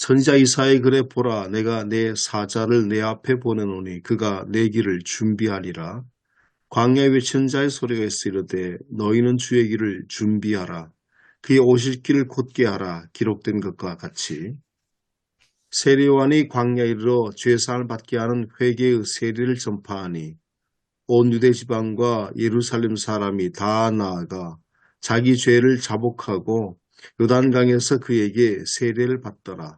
선지자 이사야의 글에 보라, 내가 내 사자를 내 앞에 보내노니 그가 내 길을 준비하리라. 광야에 외치는 자의 소리가 있어 이르되 너희는 주의 길을 준비하라. 그의 오실 길을 곧게 하라. 기록된 것과 같이 세례 요한이 광야에 이르러 죄사함을 받게 하는 회개의 세례를 전파하니 온 유대 지방과 예루살렘 사람이 다 나아가 자기 죄를 자복하고 요단강에서 그에게 세례를 받더라.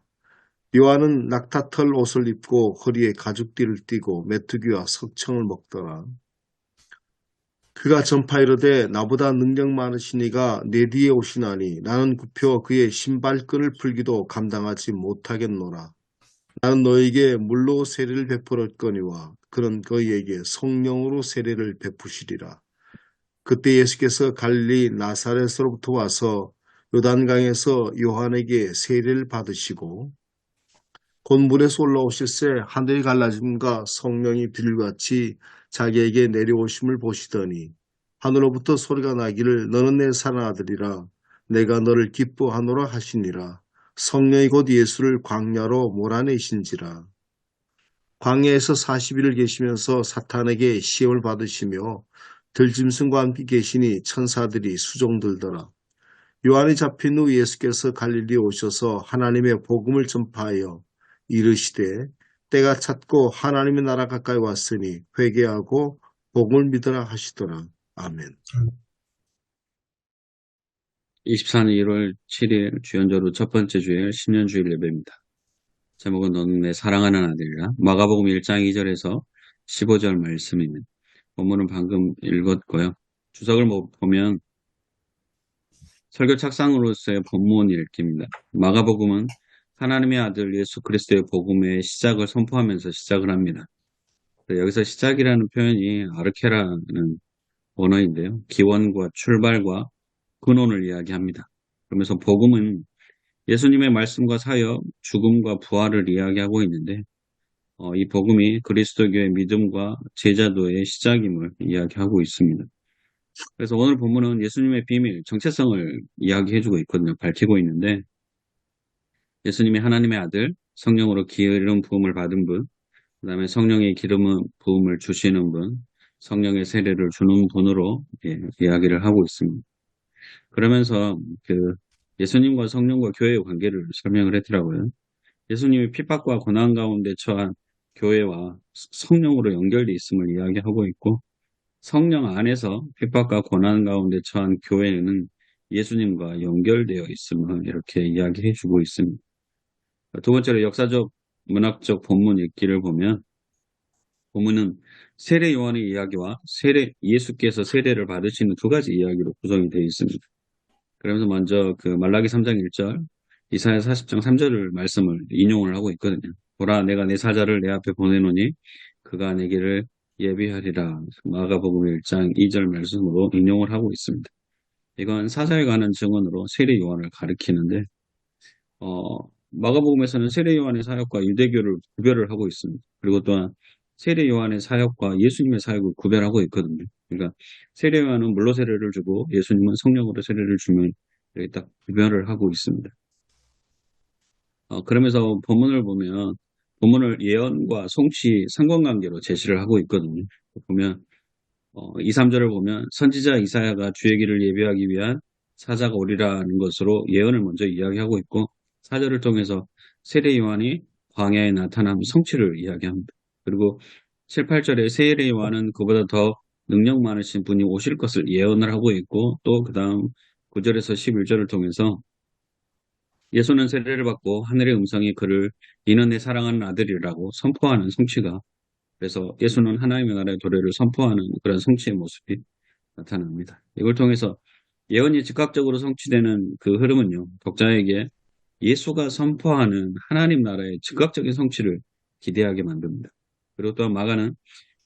요한은 낙타털 옷을 입고 허리에 가죽띠를 띠고 메뚜기와 석청을 먹더라. 그가 전파 이르되 나보다 능력 많으신 이가 내 뒤에 오시나니 나는 굽혀 그의 신발끈을 풀기도 감당하지 못하겠노라. 나는 너에게 물로 세례를 베풀었거니와 그는 그에게 성령으로 세례를 베푸시리라. 그때 예수께서 갈릴리 나사렛으로부터 와서 요단강에서 요한에게 세례를 받으시고 곧 물에서 올라오실새 하늘이 갈라짐과 성령이 비둘같이 자기에게 내려오심을 보시더니 하늘로부터 소리가 나기를 너는 내 사랑하는 아들이라 내가 너를 기뻐하노라 하시니라. 성령이 곧 예수를 광야로 몰아내신지라. 광야에서 40일을 계시면서 사탄에게 시험을 받으시며 들짐승과 함께 계시니 천사들이 수종들더라. 요한이 잡힌 후 예수께서 갈릴리에 오셔서 하나님의 복음을 전파하여 이르시되 때가 찼고 하나님의 나라 가까이 왔으니 회개하고 복음을 믿으라 하시더라. 아멘. 24년 1월 7일 주연절후 첫 번째 주일 신년주일 예배입니다. 제목은 너는 내 사랑하는 아들이라. 마가복음 1장 2절에서 15절 말씀입니다. 본문은 방금 읽었고요. 주석을 보면 설교 착상으로서의 본문 읽기입니다. 마가복음은 하나님의 아들 예수 그리스도의 복음의 시작을 선포하면서 시작을 합니다. 여기서 시작이라는 표현이 아르케라는 언어인데요. 기원과 출발과 근원을 이야기합니다. 그러면서 복음은 예수님의 말씀과 사역, 죽음과 부활을 이야기하고 있는데 이 복음이 그리스도교의 믿음과 제자도의 시작임을 이야기하고 있습니다. 그래서 오늘 본문은 예수님의 비밀, 정체성을 이야기해주고 있거든요. 밝히고 있는데 예수님이 하나님의 아들, 성령으로 기름 부음을 받은 분, 그 다음에 성령의 기름 부음을 주시는 분, 성령의 세례를 주는 분으로 이야기를 하고 있습니다. 그러면서 예수님과 성령과 교회의 관계를 설명을 했더라고요. 예수님이 핍박과 고난 가운데 처한 교회와 성령으로 연결되어 있음을 이야기하고 있고 성령 안에서 핍박과 고난 가운데 처한 교회는 예수님과 연결되어 있음을 이렇게 이야기해 주고 있습니다. 두 번째로 역사적, 문학적 본문 읽기를 보면 본문은 세례 요한의 이야기와 예수께서 세례를 받으시는 두 가지 이야기로 구성이 되어 있습니다. 그러면서 먼저 말라기 3장 1절, 이사야 40장 3절을 말씀을 인용을 하고 있거든요. 보라, 내가 내 사자를 내 앞에 보내노니 그가 내 길을 예비하리라. 마가복음 1장 2절 말씀으로 인용을 하고 있습니다. 이건 사자에 관한 증언으로 세례 요한을 가리키는데 마가복음에서는 세례 요한의 사역과 유대교를 구별을 하고 있습니다. 그리고 또한 세례 요한의 사역과 예수님의 사역을 구별하고 있거든요. 그러니까 세례 요한은 물로 세례를 주고 예수님은 성령으로 세례를 주면 이렇게 딱 구별을 하고 있습니다. 그러면서 본문을 보면 본문을 예언과 성취 상관관계로 제시를 하고 있거든요. 보면 2, 3절을 보면 선지자 이사야가 주의 길을 예비하기 위한 사자가 오리라는 것으로 예언을 먼저 이야기하고 있고 4절을 통해서 세례 요한이 광야에 나타난 성취를 이야기합니다. 그리고 7, 8절에 세례 요한은 그보다 더 능력 많으신 분이 오실 것을 예언을 하고 있고 또 그 다음 9절에서 11절을 통해서 예수는 세례를 받고 하늘의 음성이 그를 이는 내 사랑하는 아들이라고 선포하는 성취가 그래서 예수는 하나님의 나라의 도래를 선포하는 그런 성취의 모습이 나타납니다. 이걸 통해서 예언이 즉각적으로 성취되는 그 흐름은요. 독자에게 예수가 선포하는 하나님 나라의 즉각적인 성취를 기대하게 만듭니다. 그리고 또한 마가는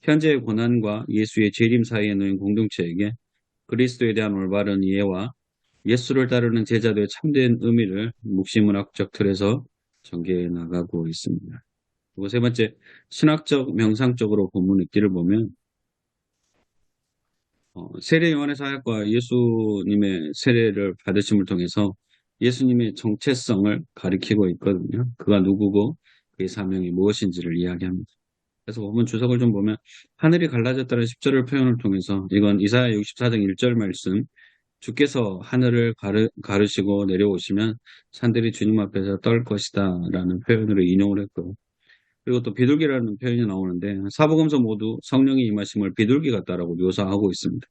현재의 고난과 예수의 재림 사이에 놓인 공동체에게 그리스도에 대한 올바른 이해와 예수를 따르는 제자들의 참된 의미를 묵시문학적 틀에서 전개해 나가고 있습니다. 그리고 세 번째, 신학적, 명상적으로 본문 읽기를 보면 세례 요한의 사역과 예수님의 세례를 받으심을 통해서 예수님의 정체성을 가리키고 있거든요. 그가 누구고 그의 사명이 무엇인지를 이야기합니다. 그래서 본문 주석을 좀 보면 하늘이 갈라졌다는 10절을 표현을 통해서 이건 이사야 64장 1절 말씀 주께서 하늘을 가르시고 내려오시면 산들이 주님 앞에서 떨 것이다 라는 표현으로 인용을 했고요. 그리고 또 비둘기라는 표현이 나오는데 사복음서 모두 성령의 임하심을 비둘기 같다라고 묘사하고 있습니다.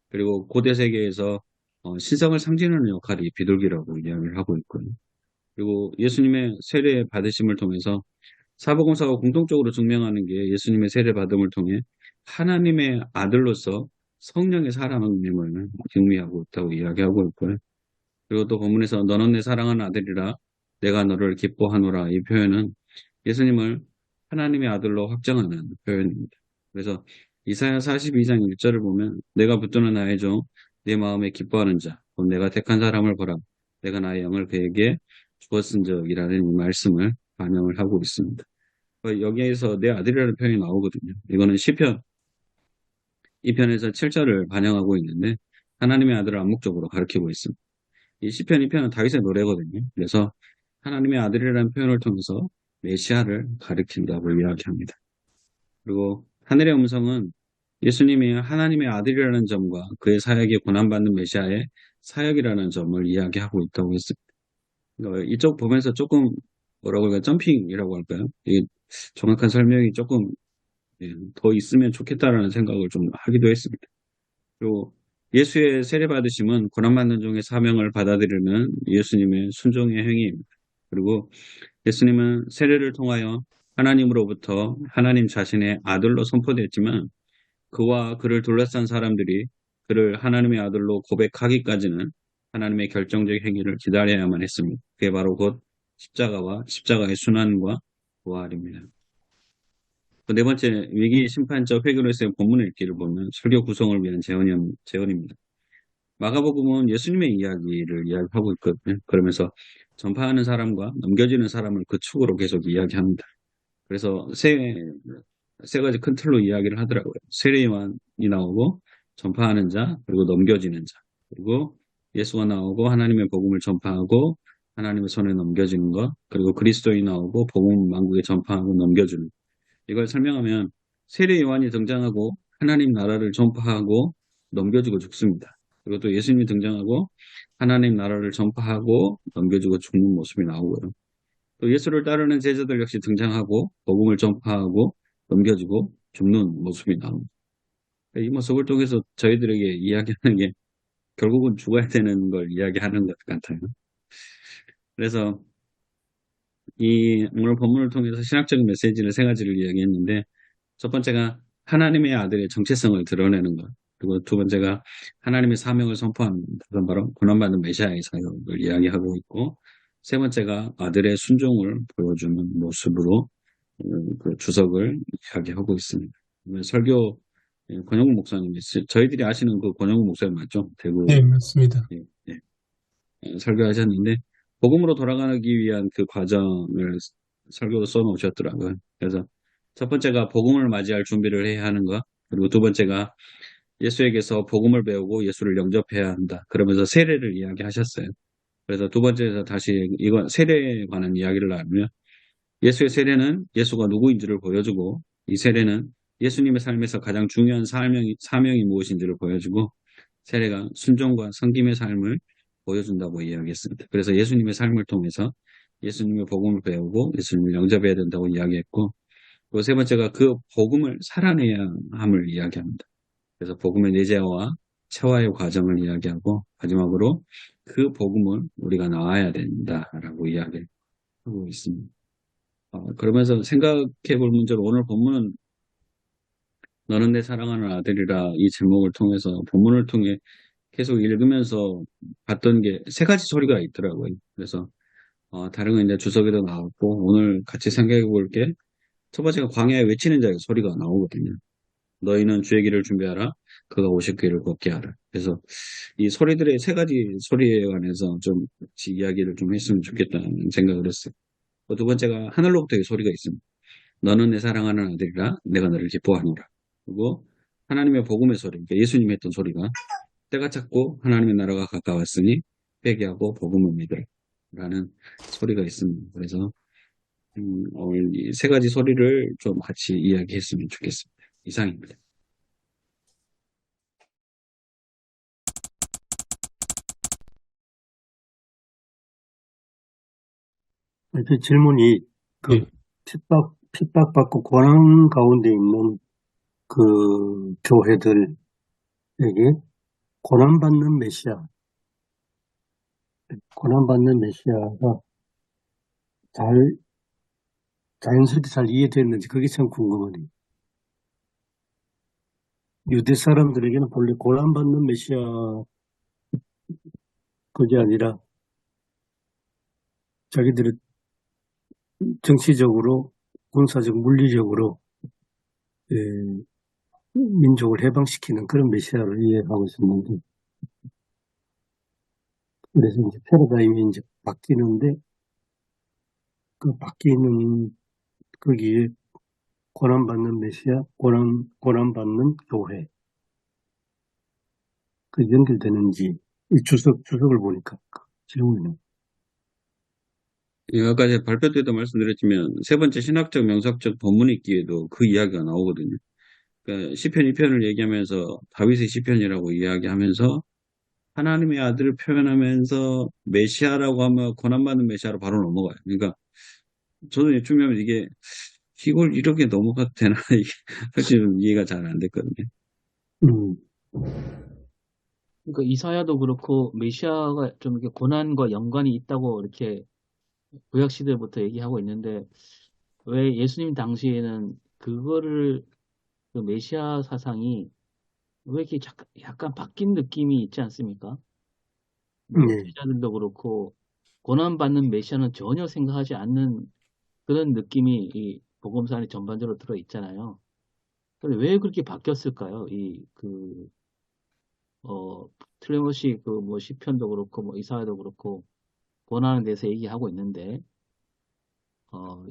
그리고 고대 세계에서 신성을 상징하는 역할이 비둘기라고 이야기를 하고 있고요. 그리고 예수님의 세례 받으심을 통해서 사복음서가 공통적으로 증명하는 게 예수님의 세례 받음을 통해 하나님의 아들로서 성령의 사랑임을 의미하고 있다고 이야기하고 있고요. 그리고 또 본문에서 너는 내 사랑하는 아들이라 내가 너를 기뻐하노라 이 표현은 예수님을 하나님의 아들로 확정하는 표현입니다. 그래서 이사야 42장 1절을 보면 내가 붙드는 나의 종 내 마음에 기뻐하는 자 곧 내가 택한 사람을 보라 내가 나의 영을 그에게 주었은적이라는 이 말씀을 반영을 하고 있습니다. 여기에서 내 아들이라는 표현이 나오거든요. 이거는 시편 2편에서 7절을 반영하고 있는데 하나님의 아들을 암묵적으로 가리키고 있습니다. 이 시편 2편은 다윗의 노래거든요. 그래서 하나님의 아들이라는 표현을 통해서 메시아를 가리킨다고 이야기합니다. 그리고 하늘의 음성은 예수님이 하나님의 아들이라는 점과 그의 사역이 고난받는 메시아의 사역이라는 점을 이야기하고 있다고 했습니다. 이쪽 보면서 조금 뭐라고 할까 점핑이라고 할까요? 이게 정확한 설명이 조금 더 있으면 좋겠다라는 생각을 좀 하기도 했습니다. 그리고 예수의 세례받으심은 고난받는 종의 사명을 받아들이는 예수님의 순종의 행위입니다. 그리고 예수님은 세례를 통하여 하나님으로부터 하나님 자신의 아들로 선포됐지만 그와 그를 둘러싼 사람들이 그를 하나님의 아들로 고백하기까지는 하나님의 결정적 행위를 기다려야만 했습니다. 그게 바로 곧 십자가와 십자가의 순환과 부활입니다. 네 번째, 위기 심판적 회개로서의 본문 읽기를 보면 설교 구성을 위한 재원입니다. 마가복음은 예수님의 이야기를 이야기하고 있거든요. 그러면서 전파하는 사람과 넘겨지는 사람을 그 축으로 계속 이야기합니다. 그래서 세 가지 큰 틀로 이야기를 하더라고요. 세례요한이 나오고 전파하는 자, 그리고 넘겨지는 자, 그리고 예수가 나오고 하나님의 복음을 전파하고 하나님의 손에 넘겨지는 것, 그리고 그리스도인이 나오고 복음 만국에 전파하고 넘겨주는 것. 이걸 설명하면 세례 요한이 등장하고 하나님 나라를 전파하고 넘겨주고 죽습니다. 그리고 또 예수님이 등장하고 하나님 나라를 전파하고 넘겨주고 죽는 모습이 나오고요. 또 예수를 따르는 제자들 역시 등장하고 복음을 전파하고 넘겨주고 죽는 모습이 나옵니다. 이 모습을 통해서 저희들에게 이야기하는 게 결국은 죽어야 되는 걸 이야기하는 것 같아요. 그래서 이 오늘 본문을 통해서 신학적인 메시지를 세 가지를 이야기했는데 첫 번째가 하나님의 아들의 정체성을 드러내는 것. 그리고 두 번째가 하나님의 사명을 선포하는 것. 그건 바로 고난받는 메시아의 사역을 이야기하고 있고 세 번째가 아들의 순종을 보여주는 모습으로 그 주석을 이야기하고 있습니다. 설교 권영국 목사님이 저희들이 아시는 그 권영국 목사님 맞죠? 대구 네, 맞습니다. 예, 예. 설교하셨는데 복음으로 돌아가기 위한 그 과정을 설교로 써놓으셨더라고요. 그래서 첫 번째가 복음을 맞이할 준비를 해야 하는 것, 그리고 두 번째가 예수에게서 복음을 배우고 예수를 영접해야 한다. 그러면서 세례를 이야기하셨어요. 그래서 두 번째에서 다시 이건 세례에 관한 이야기를 나누면 예수의 세례는 예수가 누구인지를 보여주고 이 세례는 예수님의 삶에서 가장 중요한 사명이 무엇인지를 보여주고 세례가 순종과 섬김의 삶을 보여준다고 이야기했습니다. 그래서 예수님의 삶을 통해서 예수님의 복음을 배우고 예수님을 영접해야 된다고 이야기했고 또 세 번째가 그 복음을 살아내야 함을 이야기합니다. 그래서 복음의 내재와 체화의 과정을 이야기하고 마지막으로 그 복음을 우리가 나와야 된다라고 이야기하고 있습니다. 그러면서 생각해 볼 문제로 오늘 본문은 너는 내 사랑하는 아들이라 이 제목을 통해서 본문을 통해 계속 읽으면서 봤던 게 세 가지 소리가 있더라고요. 그래서 다른 건 이제 주석에도 나왔고 오늘 같이 생각해 볼 게 첫 번째가 광야에 외치는 자의 소리가 나오거든요. 너희는 주의 길을 준비하라. 그가 오실 길을 걷게 하라. 그래서 이 소리들의 세 가지 소리에 관해서 좀 같이 이야기를 좀 했으면 좋겠다는 생각을 했어요. 두 번째가 하늘로부터의 소리가 있습니다. 너는 내 사랑하는 아들이라 내가 너를 기뻐하노라. 그리고 하나님의 복음의 소리, 그러니까 예수님이 했던 소리가 때가 찼고 하나님의 나라가 가까웠으니 회개하고 복음을 믿으라. 라는 소리가 있습니다. 그래서 오늘 이 세 가지 소리를 좀 같이 이야기했으면 좋겠습니다. 이상입니다. 그 질문이 그 예, 핍박받고 고난 가운데 있는 그 교회들에게 고난받는 메시아가 자연스럽게 잘 이해됐는지 그게 참 궁금하네요. 유대 사람들에게는 본래 고난받는 메시아 그게 아니라 자기들의 정치적으로, 군사적, 물리적으로 예, 민족을 해방시키는 그런 메시아를 이해하고 있었는데, 그래서 이제 패러다임이 이제 바뀌는데, 그 바뀌는 거기에 고난받는 메시아, 고난받는 교회, 그 연결되는지, 이 주석을 보니까 질문이네. 아까 제가 발표 때도 말씀드렸지만 세 번째 신학적 명사적 본문 읽기에도 그 이야기가 나오거든요. 그러니까 시편 2편을 얘기하면서 다윗의 시편이라고 이야기하면서 하나님의 아들을 표현하면서 메시아라고 하면 고난받는 메시아로 바로 넘어가요. 그러니까 저는 중요하면 이걸 이렇게 넘어가도 되나 이게 사실 좀 이해가 잘 안 됐거든요. 음, 그러니까 이사야도 그렇고 메시아가 좀 이렇게 고난과 연관이 있다고 이렇게 구약 시대부터 얘기하고 있는데 왜 예수님 당시에는 그거를 그 메시아 사상이 왜 이렇게 약간 바뀐 느낌이 있지 않습니까? 뭐 네. 제자들도 그렇고 고난받는 메시아는 전혀 생각하지 않는 그런 느낌이 이 복음서 안에 전반적으로 들어 있잖아요. 근데 왜 그렇게 바뀌었을까요? 틀림없이 그 뭐 시편도 그렇고 뭐 이사야도 그렇고 고난에 대해서 얘기하고 있는데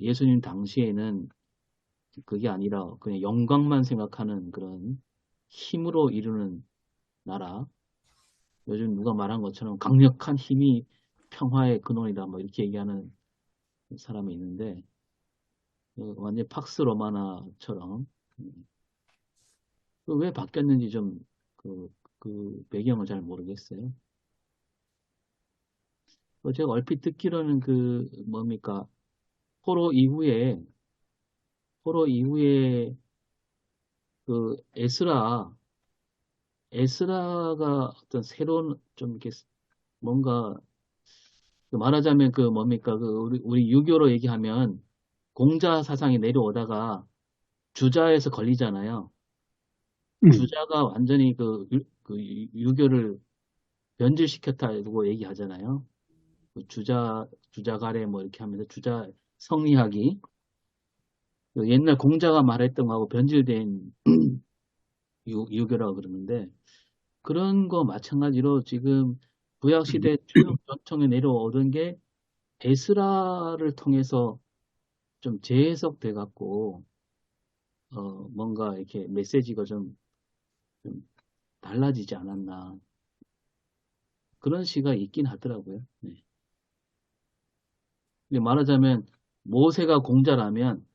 예수님 당시에는 그게 아니라 그냥 영광만 생각하는 그런 힘으로 이루는 나라. 요즘 누가 말한 것처럼 강력한 힘이 평화의 근원이다. 뭐 이렇게 얘기하는 사람이 있는데 완전 팍스 로마나처럼 왜 바뀌었는지 좀 그 배경을 잘 모르겠어요. 제가 얼핏 듣기로는 그 뭡니까 포로 이후에 그 에스라가 어떤 새로운 좀 이렇게 뭔가 말하자면 그 뭡니까 그 우리 유교로 얘기하면 공자 사상이 내려오다가 주자에서 걸리잖아요. 주자가 완전히 그 유교를 변질시켰다고 얘기하잖아요. 그 주자 가래 뭐 이렇게 하면서 주자 성리학이 그 옛날 공자가 말했던 거하고 변질된 유교라고 그러는데 그런 거 마찬가지로 지금 구약 시대 쭉 전통에 내려오던 게 에스라를 통해서 좀 재해석돼 갖고 뭔가 이렇게 메시지가 좀 달라지지 않았나 그런 시가 있긴 하더라고요. 네. 근데 말하자면 모세가 공자라면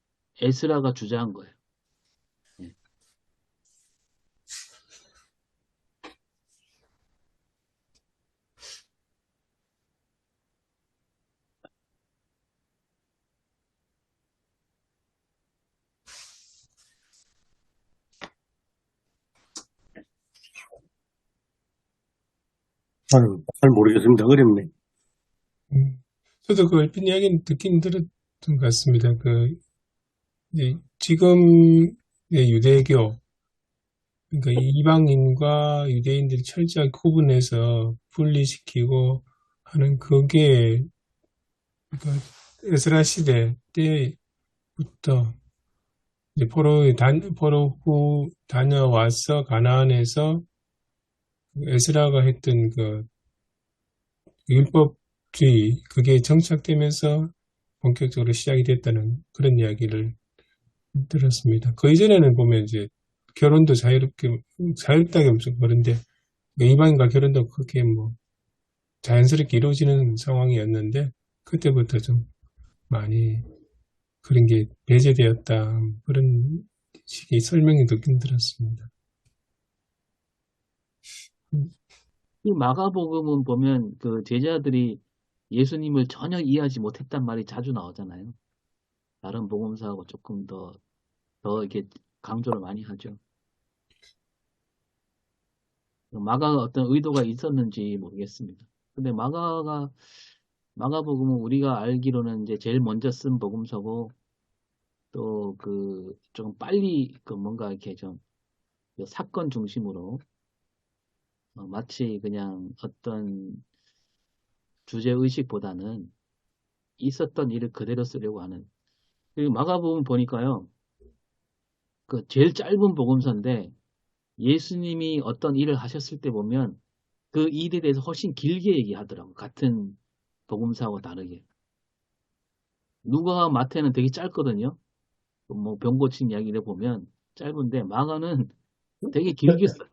에스라가 주자한 거예요. 네. 아유, 잘 모르겠습니다. 어렵네. 저도 그 얼핏 이야기는 듣긴 들었던 것 같습니다. 이제 지금의 유대교, 그러니까 이방인과 유대인들이 철저하게 구분해서 분리시키고 하는 그게, 그러니까 에스라 시대 때부터 이제 포로 후 다녀와서 가나안에서 에스라가 했던 그 율법주의, 그게 정착되면서 본격적으로 시작이 됐다는 그런 이야기를 들었습니다. 그 이전에는 보면 이제 결혼도 자유롭다기 엄청 그런데 이방인과 결혼도 그렇게 뭐 자연스럽게 이루어지는 상황이었는데 그때부터 좀 많이 그런 게 배제되었다. 그런 식의 설명이 듣긴 들었습니다. 이 마가복음은 보면 그 제자들이 예수님을 전혀 이해하지 못했단 말이 자주 나오잖아요. 다른 복음서하고 조금 더 이렇게 강조를 많이 하죠. 마가가 어떤 의도가 있었는지 모르겠습니다. 근데 마가복음은 우리가 알기로는 이제 제일 먼저 쓴 복음서고, 또 그 좀 빨리 그 뭔가 이렇게 좀그 사건 중심으로 마치 그냥 어떤 주제 의식보다는 있었던 일을 그대로 쓰려고 하는. 그리고 마가복음 보니까요, 그 제일 짧은 복음서인데 예수님이 어떤 일을 하셨을 때 보면 그 일에 대해서 훨씬 길게 얘기하더라고. 같은 복음서하고 다르게. 누가와 마태는 되게 짧거든요. 뭐 병 고친 이야기를 보면 짧은데 마가는 되게 길게 써요.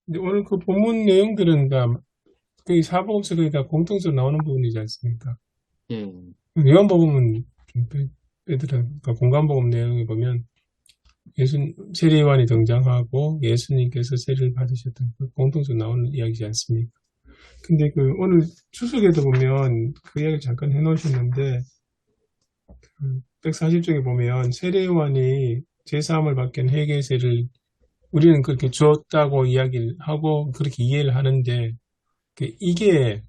근데 오늘 그 본문 내용들은 다 거의 사복음서에 다 공통적으로 나오는 부분이지 않습니까? 예, 요한복음은 좀 빼더라고요. 공관복음 내용에 보면 세례요한이 등장하고 예수님께서 세례를 받으셨던 그 공통적으로 나오는 이야기지 않습니까? 근데 그 오늘 추석에도 보면 그 이야기 잠깐 해놓으셨는데 140쪽에 보면 세례요한이 제사함을 받긴 회개세를 우리는 그렇게 줬다고 이야기를 하고 그렇게 이해를 하는데 이게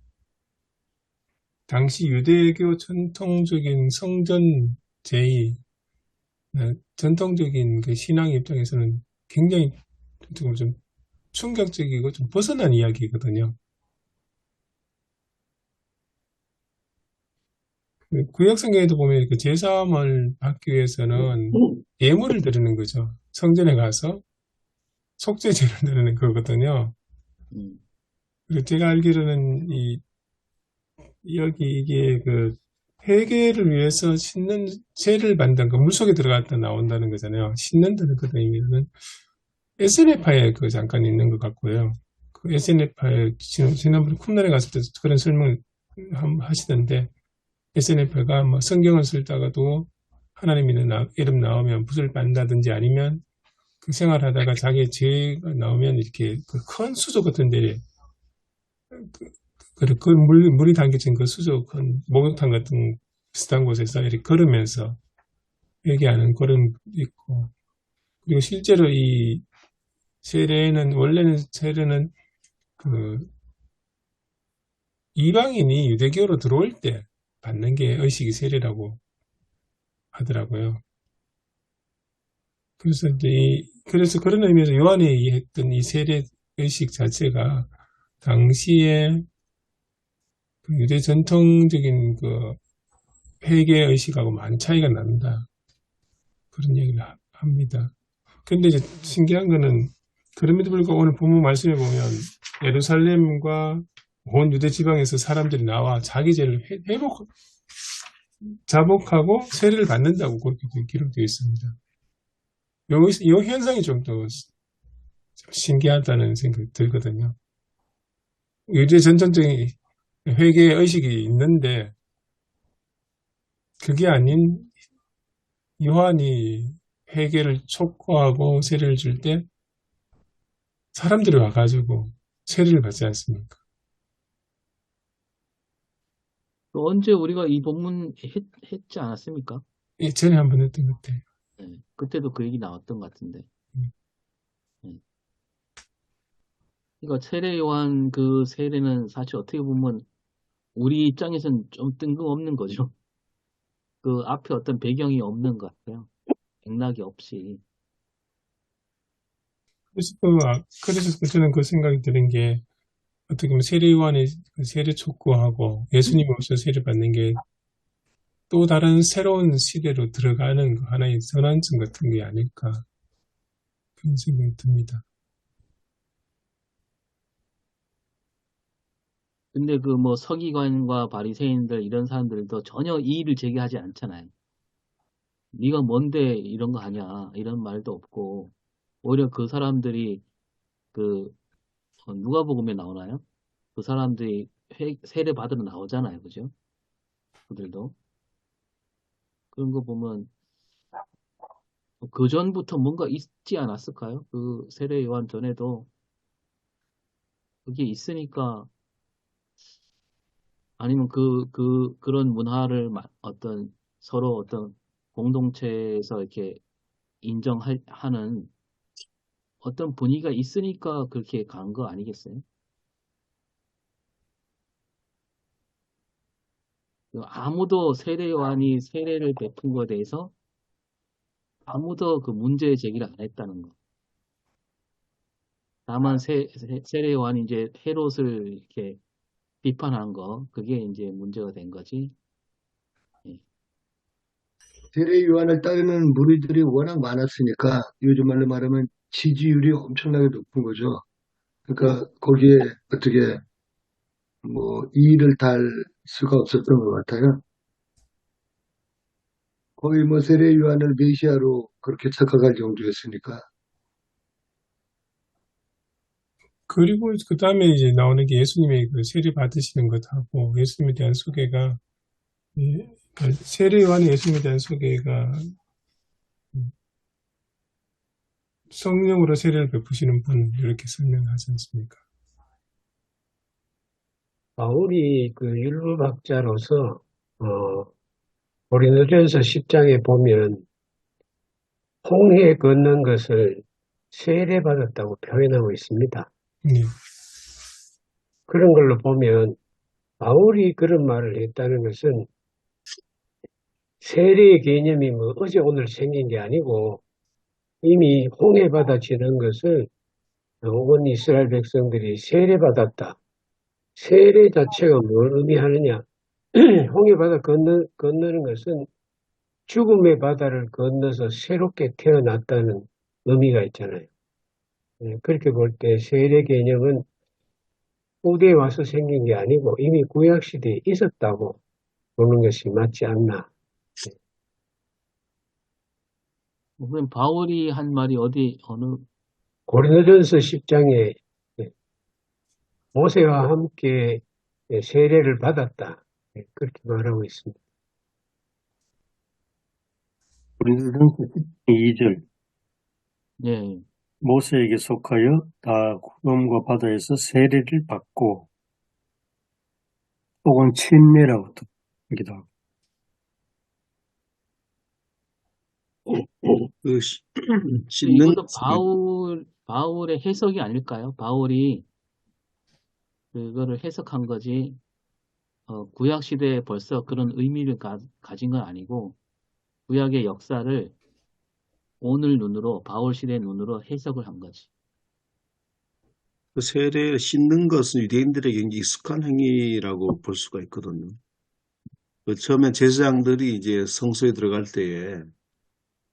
당시 유대교 전통적인 성전 제의 전통적인 그 신앙 입장에서는 굉장히 좀 충격적이고 좀 벗어난 이야기거든요. 그 구약성경에도 보면 그 제사함을 받기 위해서는 예물을 드리는 거죠. 성전에 가서 속죄제를 드리는 거거든요. 음, 그리고 제가 알기로는 여기 이게 그 회개를 위해서 씻는 죄를 받는 그 물속에 들어갔다 나온다는 거잖아요. 씻는다는 그 의미는 SNF파에 그 잠깐 있는 것 같고요. 그 SNF파에 지난번에 쿰날에 갔을 때 그런 설명을 하시던데 SNF가 뭐 성경을 쓸다가도 하나님 이름 나오면 붓을 빤다든지 아니면 그 생활하다가 자기의 죄가 나오면 이렇게 그 큰 수조 같은 데에 그 물이 담겨진 그 수조 큰 목욕탕 같은 비슷한 곳에서 이렇게 걸으면서 얘기하는 그런 있고 그리고 실제로 이 원래는 세례는 그 이방인이 유대교로 들어올 때 받는 게 의식이 세례라고 하더라고요. 그래서 그래서 그런 의미에서 요한이 했던 이 세례 의식 자체가 당시에 그 유대 전통적인 그 회개 의식하고 많은 차이가 난다. 그런 얘기를 합니다. 근데 이제 신기한 거는 그럼에도 불구하고 오늘 본문 말씀에 보면 예루살렘과 온 유대 지방에서 사람들이 나와 자기 죄를 자복하고 세례를 받는다고 그렇게 기록되어 있습니다. 요 현상이 좀 더 신기하다는 생각이 들거든요. 유대 전통적인 회개 의식이 있는데 그게 아닌 요한이 회개를 촉구하고 세례를 줄 때 사람들이 와가지고 세례를 받지 않습니까? 또 언제 우리가 이 본문 했지 않았습니까? 예전에 한번 했던 것 같아요. 네, 그때도 그 얘기 나왔던 것 같은데. 네. 그러니까 세례 요한 그 세례는 사실 어떻게 보면 우리 입장에서는 좀 뜬금없는 거죠. 그 앞에 어떤 배경이 없는 것 같아요. 맥락이 없이. 그래서 저는 그 생각이 드는 게 어떻게 보면 세례요한의 그 세례 촉구하고 예수님이 오셔서 세례 받는 게 또 다른 새로운 시대로 들어가는 그 하나의 전환점 같은 게 아닐까 그런 생각이 듭니다. 근데 그 뭐 서기관과 바리새인들 이런 사람들도 전혀 이의를 제기하지 않잖아요. 네가 뭔데 이런 거 하냐 이런 말도 없고 오히려 그 사람들이 그 누가복음에 나오나요? 그 사람들이 세례 받으러 나오잖아요, 그죠? 그들도 그런 거 보면 그 전부터 뭔가 있지 않았을까요? 그 세례 요한 전에도 그게 있으니까 아니면 그런 문화를 어떤 서로 어떤 공동체에서 이렇게 인정하는 어떤 분위기가 있으니까 그렇게 간 거 아니겠어요? 아무도 세례 요한이 세례를 베푼 거에 대해서 아무도 그 문제 제기를 안 했다는 거. 다만 세례 요한이 이제 헤롯을 이렇게 비판한 거, 그게 이제 문제가 된 거지. 예. 세례 요한을 따르는 무리들이 워낙 많았으니까 요즘 말로 말하면 지지율이 엄청나게 높은 거죠. 그러니까 거기에 어떻게 뭐 이의를 달 수가 없었던 것 같아요. 거의 뭐 세례 요한을 메시아로 그렇게 착각할 정도였으니까. 그리고 그 다음에 이제 나오는 게 예수님의 그 세례 받으시는 것하고 예수님에 대한 소개가 그 세례 요한의 예수님에 대한 소개가 성령으로 세례를 베푸시는 분 이렇게 설명하지 않습니까? 바울이 그 율법학자로서 고린도전서 10장에 보면 홍해 걷는 것을 세례받았다고 표현하고 있습니다. 네. 그런 걸로 보면 바울이 그런 말을 했다는 것은 세례의 개념이 뭐 어제 오늘 생긴 게 아니고 이미 홍해바다 지난 것을 온 이스라엘 백성들이 세례받았다. 세례 자체가 뭘 의미하느냐? 홍해바다 건너는 것은 죽음의 바다를 건너서 새롭게 태어났다는 의미가 있잖아요. 그렇게 볼 때 세례 개념은 후대에 와서 생긴 게 아니고 이미 구약시대에 있었다고 보는 것이 맞지 않나. 그럼 바울이 한 말이 어느, 고린도전서 10장에 모세와 함께 세례를 받았다. 그렇게 말하고 있습니다. 고린도전서 2절 예, 모세에게 속하여 다 구름과 바다에서 세례를 받고 혹은 침례라고 또 하기도 하고 그 씻는 이것도 바울의 해석이 아닐까요? 바울이 그거를 해석한 거지, 구약 시대에 벌써 그런 의미를 가진 건 아니고, 구약의 역사를 오늘 눈으로, 바울 시대의 눈으로 해석을 한 거지. 그 세례를 씻는 것은 유대인들에게 굉장히 익숙한 행위라고 볼 수가 있거든요. 그 처음엔 제사장들이 이제 성소에 들어갈 때에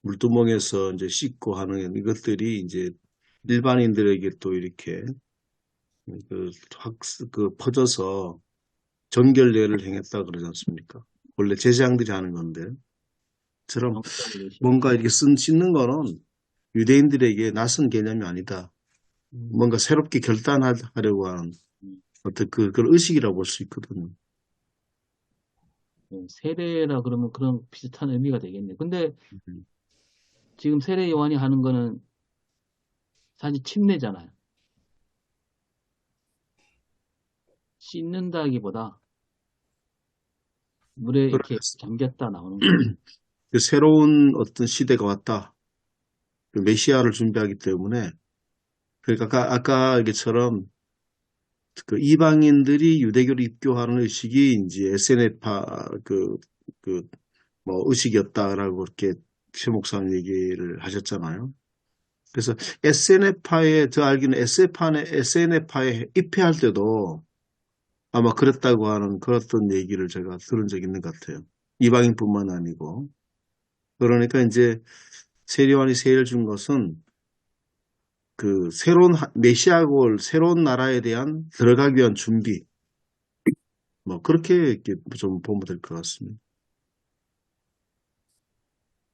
물두멍에서 이제 씻고 하는 이것들이 이제 일반인들에게 또 이렇게 퍼져서 정결례를 행했다 그러지 않습니까? 원래 제사장들이 하는 건데, 처럼 뭔가 이렇게 씻는 거는 유대인들에게 낯선 개념이 아니다. 뭔가 새롭게 결단하려고 하는 어떤 그런 의식이라고 볼 수 있거든요. 세례라 그러면 그런 비슷한 의미가 되겠네. 근데 음. 지금 세례 요한이 하는 거는 사실 침례잖아요. 씻는다기보다 물에 이렇게 잠겼다 나오는 거. 그 새로운 어떤 시대가 왔다. 그 메시아를 준비하기 때문에, 그러니까 아까 얘기처럼 그 이방인들이 유대교를 입교하는 의식이 이제 SNF파 뭐 의식이었다라고 이렇게 최 목사님 얘기를 하셨잖아요. 그래서 SNF파에 저 알기는 SNF파에 입회할 때도 아마 그랬다고 하는 그런 얘기를 제가 들은 적이 있는 것 같아요. 이방인뿐만 아니고. 그러니까 이제 세례요한이 세례를 준 것은 그 새로운 메시아가 올 새로운 나라에 대한 들어가기 위한 준비. 뭐 그렇게 이렇게 좀 보면 될 것 같습니다.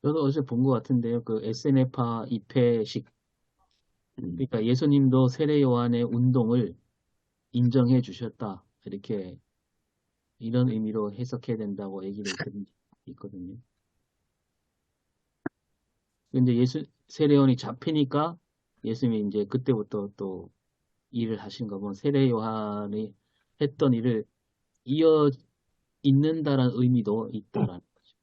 저도 어제 본 것 같은데요. 그 SNF파 입회식 그러니까 예수님도 세례 요한의 운동을 인정해 주셨다. 이렇게 이런 의미로 해석해야 된다고 얘기를 들은 적이 있거든요. 근데 세례 요한이 잡히니까 예수님이 이제 그때부터 또 일을 하신 거고 세례 요한이 했던 일을 이어 있는다라는 의미도 있다라는 거죠.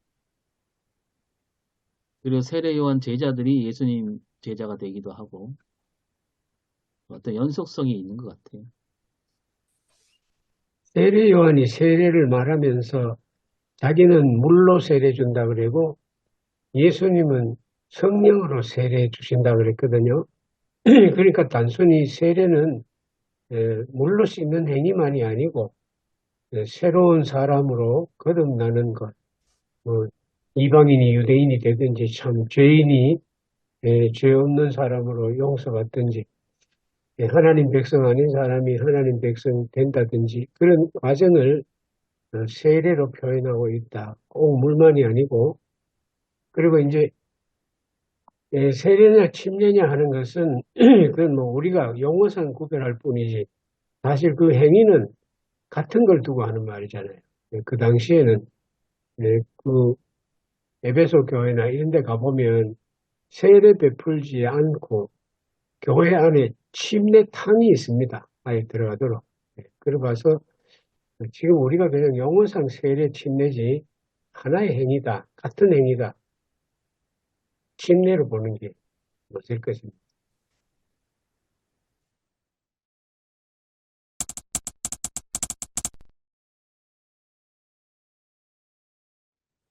그리고 세례 요한 제자들이 예수님 제자가 되기도 하고 어떤 연속성이 있는 것 같아요. 세례 요한이 세례를 말하면서 자기는 물로 세례 준다 그러고 예수님은 성령으로 세례 주신다 그랬거든요. 그러니까 단순히 세례는 물로 씻는 행위만이 아니고 새로운 사람으로 거듭나는 것, 뭐 이방인이 유대인이 되든지 참 죄인이 죄 없는 사람으로 용서받든지 하나님 백성 아닌 사람이 하나님 백성 된다든지 그런 과정을 세례로 표현하고 있다. 꼭 물만이 아니고 그리고 이제 세례냐 침례냐 하는 것은 그건 뭐 우리가 용어상 구별할 뿐이지 사실 그 행위는 같은 걸 두고 하는 말이잖아요. 그 당시에는 그 에베소 교회나 이런 데 가보면 세례 베풀지 않고 교회 안에 침례탕이 있습니다. 아예 들어가도록. 그래봐서 지금 우리가 그냥 용어상 세례 침례지 하나의 행위다. 같은 행위다. 침례로 보는 게 맞을 것입니다.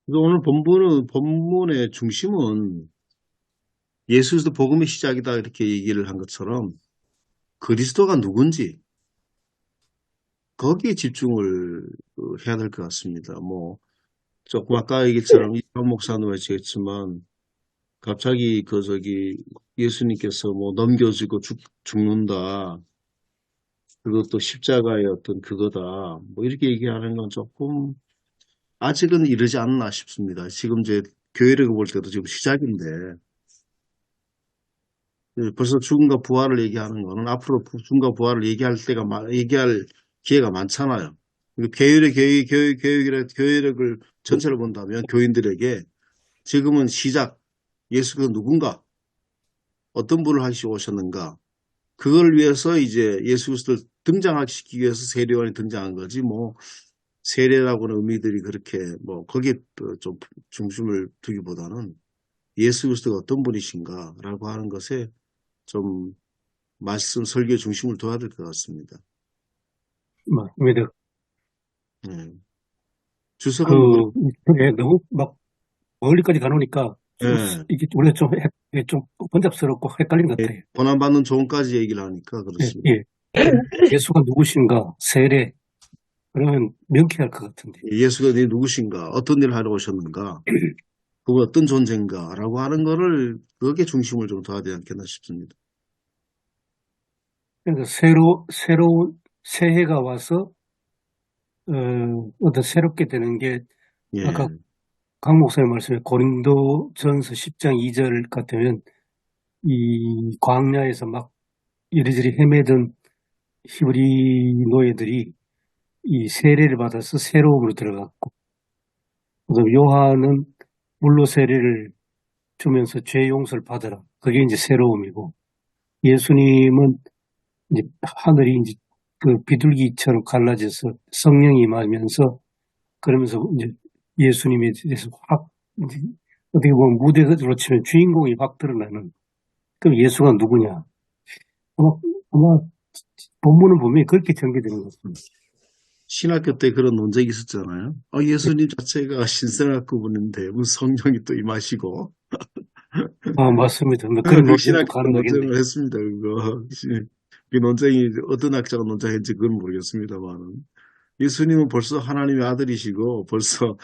그래서 오늘 본문의 중심은 예수 그리스도 복음의 시작이다 이렇게 얘기를 한 것처럼 그리스도가 누군지 거기에 집중을 해야 될 것 같습니다. 뭐 조금 아까 얘기처럼 이병 목사는 외치겠지만 갑자기 예수님께서 뭐 넘겨지고 죽는다. 그것도 십자가의 어떤 그거다. 뭐 이렇게 얘기하는 건 조금 아직은 이르지 않나 싶습니다. 지금 이제 교회를 볼 때도 지금 시작인데 벌써 죽음과 부활을 얘기하는 거는 앞으로 죽음과 부활을 얘기할 기회가 많잖아요. 교회력을 전체를 본다면 교인들에게 지금은 시작, 예수가 누군가, 어떤 분을 하시고 오셨는가, 그걸 위해서 이제 예수 그리스도를 등장시키기 위해서 세례요한이 등장한 거지, 뭐, 세례라고는 의미들이 그렇게, 뭐, 거기에 좀 중심을 두기보다는 예수 그리스도가 어떤 분이신가라고 하는 것에 좀 말씀 설교의 중심을 둬야 될 것 같습니다. 맞습니다. 네. 그, 주석은 뭐, 너무 막 멀리까지 가놓으니까 예, 이게 원래 좀 번잡스럽고 헷갈린 것 같아요. 고난받는 종까지 얘기를 하니까 예, 그렇습니다. 예. 예수가 누구신가? 세례. 그러면 명쾌할 것 같은데. 예수가 네 누구신가? 어떤 일을 하러 오셨는가? 그가 어떤 존재인가라고 하는 거를 거기에 중심을 좀 둬야 되지 않겠나 싶습니다. 그래서 새로운 새해가 와서, 어떤 새롭게 되는 게 예, 아까 강 목사님 말씀에 고린도전서 10장 2절 같으면 이 광야에서 막 이리저리 헤매던 히브리 노예들이 이 세례를 받아서 새로움으로 들어갔고, 그래서 요한은 물로 세례를 주면서 죄 용서를 받으라. 그게 이제 새로움이고, 예수님은 이제 하늘이 이제 그 비둘기처럼 갈라져서 성령이 임하면서 그러면서 이제 예수님에 대해서 확 이제 어떻게 보면 무대로 치면 주인공이 확 드러나는. 그럼 예수가 누구냐? 아마 본문을 보면 그렇게 전개되는 것 같습니다. 신학교 때 그런 논쟁이 있었잖아요. 예수님 자체가 신성한 분인데 무슨 성령이 또 임하시고 맞습니다. 뭐 그런 논쟁도 신학교 때 가능하겠네. 논쟁을 했습니다. 그거 그 논쟁이 어떤 학자가 논쟁했는지 그건 모르겠습니다만 예수님은 벌써 하나님의 아들이시고 벌써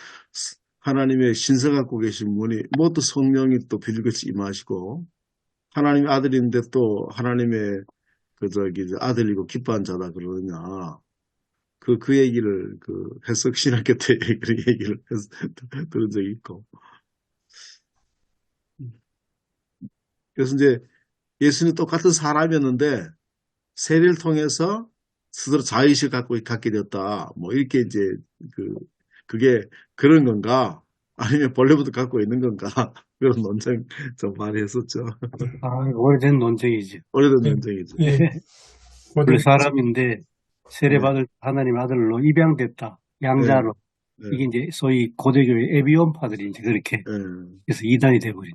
하나님의 신성 갖고 계신 분이 뭐 또 성령이 또 비둘기같이 임하시고 하나님의 아들인데 또 하나님의 아들이고 기뻐한 자다 그러느냐. 그 얘기를, 해석 신학교 때 그런 얘기를 들은 적이 있고. 그래서 이제 예수님 똑같은 사람이었는데 세례를 통해서 스스로 자의식을 갖게 되었다. 뭐 이렇게 이제 그 그게 그런 건가? 아니면 본래부터 갖고 있는 건가? 그런 논쟁 좀 많이 했었죠. 아, 오래된 논쟁이죠. 오래된 예, 논쟁이죠. 예. 원래 모든 사람인데 네, 세례받을 하나님 아들로 입양됐다. 네, 양자로. 네, 이게 이제 소위 고대교의 에비온파들이 이제 그렇게 네. 해서 이단이 돼버린.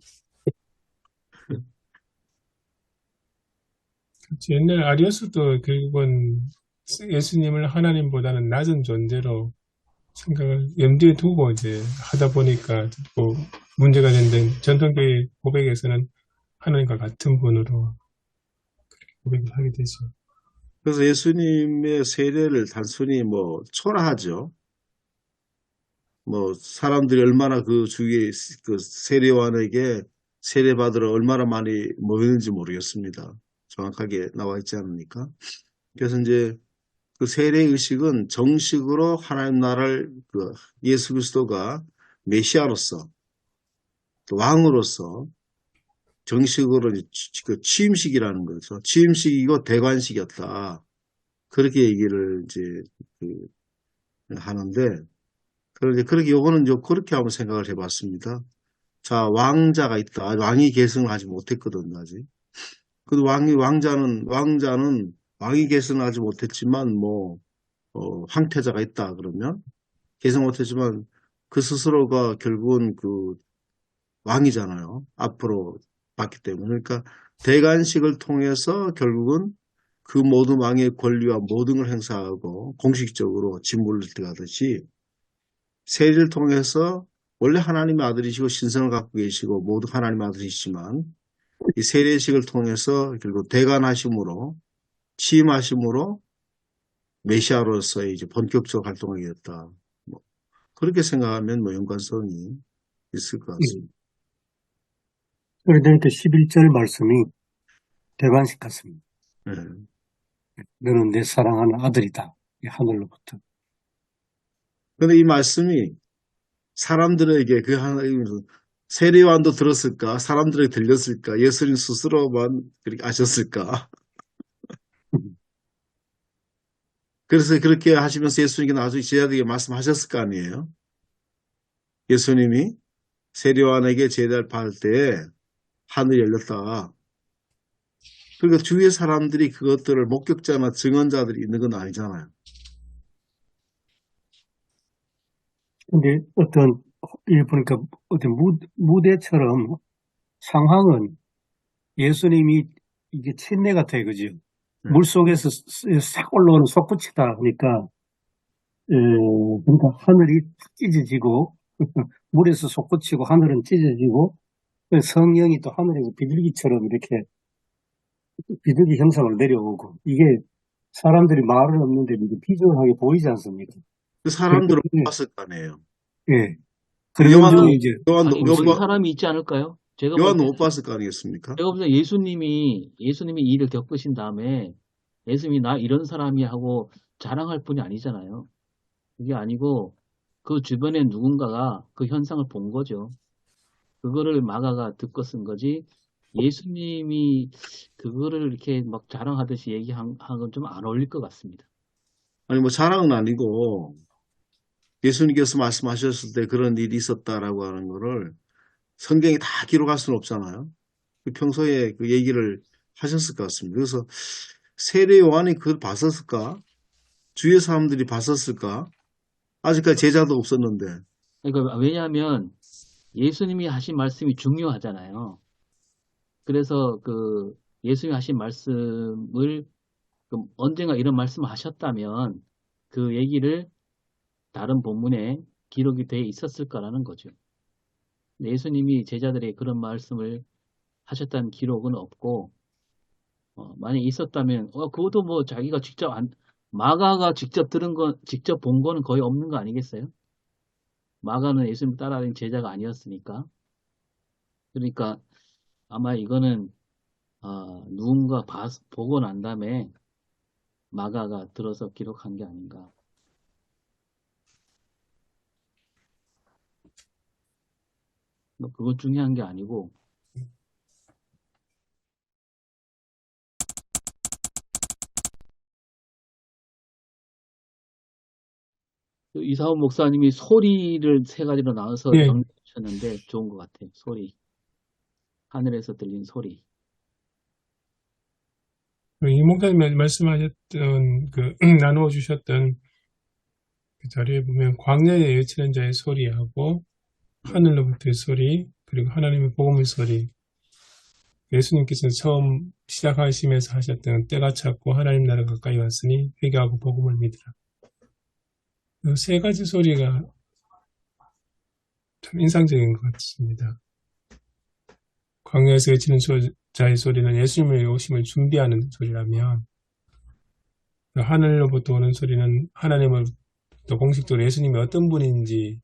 그렇죠. 옛날 아리오스도 결국은 예수님을 하나님보다는 낮은 존재로 생각을 염두에 두고 이제 하다 보니까 뭐 문제가 된데 전통교회 고백에서는 하나님과 같은 분으로 고백을 하게 되죠. 그래서 예수님의 세례를 단순히 뭐 초라하죠. 뭐 사람들이 얼마나 그 주위에 그 세례요한에게 세례받으러 얼마나 많이 모였는지 모르겠습니다. 정확하게 나와 있지 않으니까. 그래서 이제 그 세례 의식은 정식으로 하나님 나라를 그 예수 그리스도가 메시아로서 또 왕으로서 정식으로 그 취임식이라는 거죠. 취임식이고 대관식이었다. 그렇게 얘기를 이제 그 하는데 그런데 그렇게 요거는 그렇게 한번 생각을 해봤습니다. 자, 왕자가 있다. 왕이 계승을 하지 못했거든요, 아직. 그 왕자는 왕이 계승을 하지 못했지만 황태자가 있다 그러면 계승 못했지만 그 스스로가 결국은 그 왕이잖아요. 앞으로 봤기 때문에. 그러니까 대관식을 통해서 결국은 그 모든 왕의 권리와 모든 걸 행사하고 공식적으로 직무를 들어가듯이 세례를 통해서 원래 하나님의 아들이시고 신성을 갖고 계시고 모두 하나님의 아들이시지만 이 세례식을 통해서 결국 대관하심으로 취임하심으로 메시아로서의 이제 본격적 활동하게 됐다. 뭐 그렇게 생각하면 뭐 연관성이 있을 것 같습니다. 그러니까 11절 말씀이 대관식 같습니다. 네. 너는 내 사랑하는 아들이다. 이 하늘로부터. 그런데 이 말씀이 사람들에게 세례요한도 들었을까? 사람들에게 들렸을까? 예수님 스스로만 그렇게 아셨을까? 그래서 그렇게 하시면서 예수님께 나중에 제자들에게 말씀하셨을 거 아니에요? 예수님이 세례요한에게 제자를 받을 때 하늘이 열렸다. 그러니까 주위의 사람들이 그것들을 목격자나 증언자들이 있는 건 아니잖아요. 근데 이 보니까 어떤 무대처럼 상황은 예수님이 이게 침례 같아요. 그죠? 네. 물 속에서 싹 올라오는 솟구치다 보니까, 그러니까 하늘이 탁 찢어지고, 물에서 솟구치고 하늘은 찢어지고, 그 성령이 또 하늘에서 비둘기처럼 이렇게 비둘기 형상으로 내려오고, 이게 사람들이 말은 없는데 이게 비주얼하게 보이지 않습니까? 그 그래서 사람들은 못 봤을 거 아니에요. 예. 그 그런 중에 요한도, 이제, 아니, 본 사람이 있지 않을까요? 제가 볼 요한도 못 때는, 봤을 거 아니겠습니까? 제가 볼 때 예수님이 이 일을 겪으신 다음에 예수님이 나 이런 사람이야 하고 자랑할 분이 아니잖아요. 그게 아니고 그 주변에 누군가가 그 현상을 본 거죠. 그거를 마가가 듣고 쓴 거지. 예수님이 그거를 이렇게 막 자랑하듯이 얘기한 건 좀 안 어울릴 것 같습니다. 아니, 뭐 자랑은 아니고 예수님께서 말씀하셨을 때 그런 일이 있었다라고 하는 거를 성경에 다 기록할 수는 없잖아요. 평소에 그 얘기를 하셨을 것 같습니다. 그래서 세례 요한이 그걸 봤었을까? 주위의 사람들이 봤었을까? 아직까지 제자도 없었는데. 그러니까 왜냐하면 예수님이 하신 말씀이 중요하잖아요. 그래서 그 예수님이 하신 말씀을 언젠가 이런 말씀을 하셨다면 그 얘기를 다른 본문에 기록이 돼 있었을 거라는 거죠. 근데 예수님이 제자들에게 그런 말씀을 하셨다는 기록은 없고, 만약에 있었다면, 그것도 뭐 자기가 마가가 직접 본 거는 거의 없는 거 아니겠어요? 마가는 예수님 따라다니는 제자가 아니었으니까. 그러니까 아마 이거는, 누군가 보고 난 다음에 마가가 들어서 기록한 게 아닌가. 뭐 그건 중요한 게 아니고, 이사훈 목사님이 소리를 세 가지로 나눠서 예. 정리해 주셨는데 좋은 것 같아요. 소리. 하늘에서 들린 소리. 이 목사님 말씀하셨던, 나누어 주셨던 그 자리에 보면, 광야에 외치는 자의 소리하고, 하늘로부터의 소리, 그리고 하나님의 복음의 소리. 예수님께서 처음 시작하시면서 하셨던 때가 찼고 하나님 나라 가까이 왔으니 회개하고 복음을 믿으라. 이 세 가지 소리가 참 인상적인 것 같습니다. 광야에서 외치는 자의 소리는 예수님의 오심을 준비하는 소리라면, 하늘로부터 오는 소리는 하나님으로부터 공식적으로 예수님이 어떤 분인지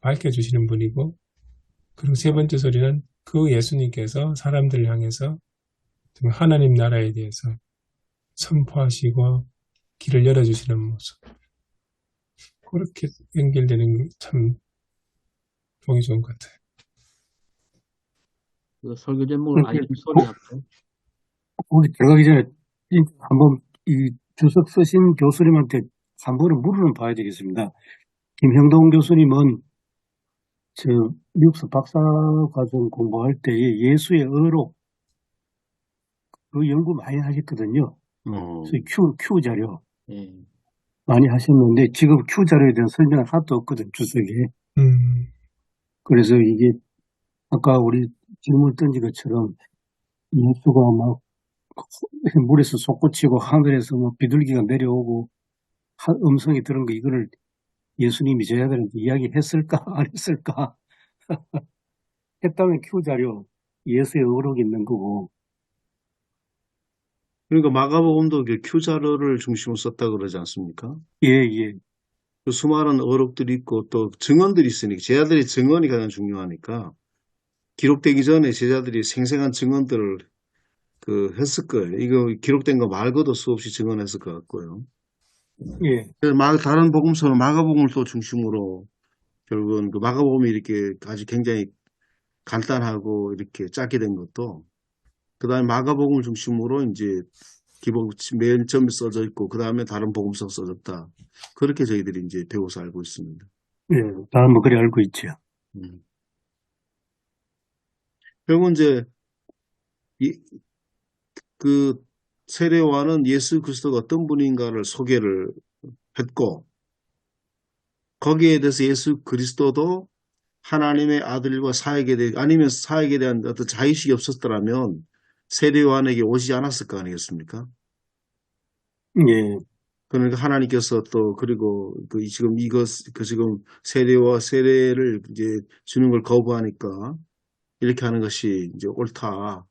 밝혀주시는 분이고, 그리고 세 번째 소리는 그 예수님께서 사람들을 향해서 하나님 나라에 대해서 선포하시고 길을 열어주시는 모습. 그렇게 연결되는 게 참 보기 좋은 것 같아요. 그 설교 제목을 알림 소리 할까요? 우리 들어가기 전에 한번 이 주석 쓰신 교수님한테 한 번은 물어는 봐야 되겠습니다. 김형동 교수님은 저 미국서 박사과정 공부할 때에 예수의 어록 그 연구 많이 하셨거든요. 그래서 Q 자료 예. 많이 하셨는데 지금 Q 자료에 대한 설명은 하나도 없거든, 주석에. 그래서 이게 아까 우리 질문 던진 것처럼 예수가 막 물에서 솟구치고 하늘에서 뭐 비둘기가 내려오고 음성이 들은 거 이거를 예수님이 저희들한테 이야기했을까 안 했을까 했다면 Q 자료 예수의 어록이 있는 거고. 그러니까 마가복음도 그 Q 자료를 중심으로 썼다 그러지 않습니까? 예. 그 수많은 어록들이 있고 또 증언들이 있으니까 제자들의 증언이 가장 중요하니까 기록되기 전에 제자들이 생생한 증언들을 했을 거예요. 이거 기록된 거 말고도 수없이 증언했을 것 같고요. 예. 그래서 다른 복음서는 마가복음을 또 중심으로 결국은 그 마가복음이 이렇게 아주 굉장히 간단하고 이렇게 짧게 된 것도 그 다음에 마가복음을 중심으로 이제 기본 맨 처음에 써져 있고 그 다음에 다른 복음서 써졌다. 그렇게 저희들이 이제 배워서 알고 있습니다. 예, 다른 뭐 그래 알고 있죠. 결국은 이제 그 세례요한은 예수 그리스도가 어떤 분인가를 소개를 했고 거기에 대해서 예수 그리스도도 하나님의 아들과 사역에 대해 아니면 사역에 대한 어떤 자의식이 없었더라면 세례요한에게 오지 않았을 거 아니겠습니까? 예. 그러니까 하나님께서 또 그리고 지금 지금 세례를 이제 주는 걸 거부하니까 이렇게 하는 것이 이제 옳다,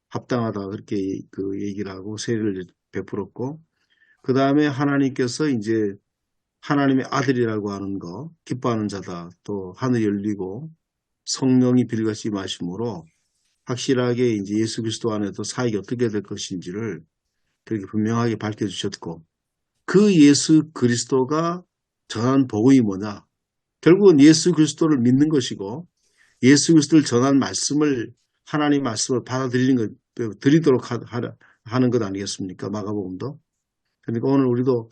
합당하다 그렇게 얘기를 하고 세례를 베풀었고 그 다음에 하나님께서 이제 하나님의 아들이라고 하는 거 기뻐하는 자다 또 하늘이 열리고 성령이 빌같이 임하심으로 확실하게 이제 예수 그리스도 안에서 사역이 어떻게 될 것인지를 그렇게 분명하게 밝혀주셨고 그 예수 그리스도가 전한 복음이 뭐냐? 결국은 예수 그리스도를 믿는 것이고 예수 그리스도를 전한 말씀을 하나님 말씀을 드리도록 하는 것 아니겠습니까? 마가복음도. 그러니까 오늘 우리도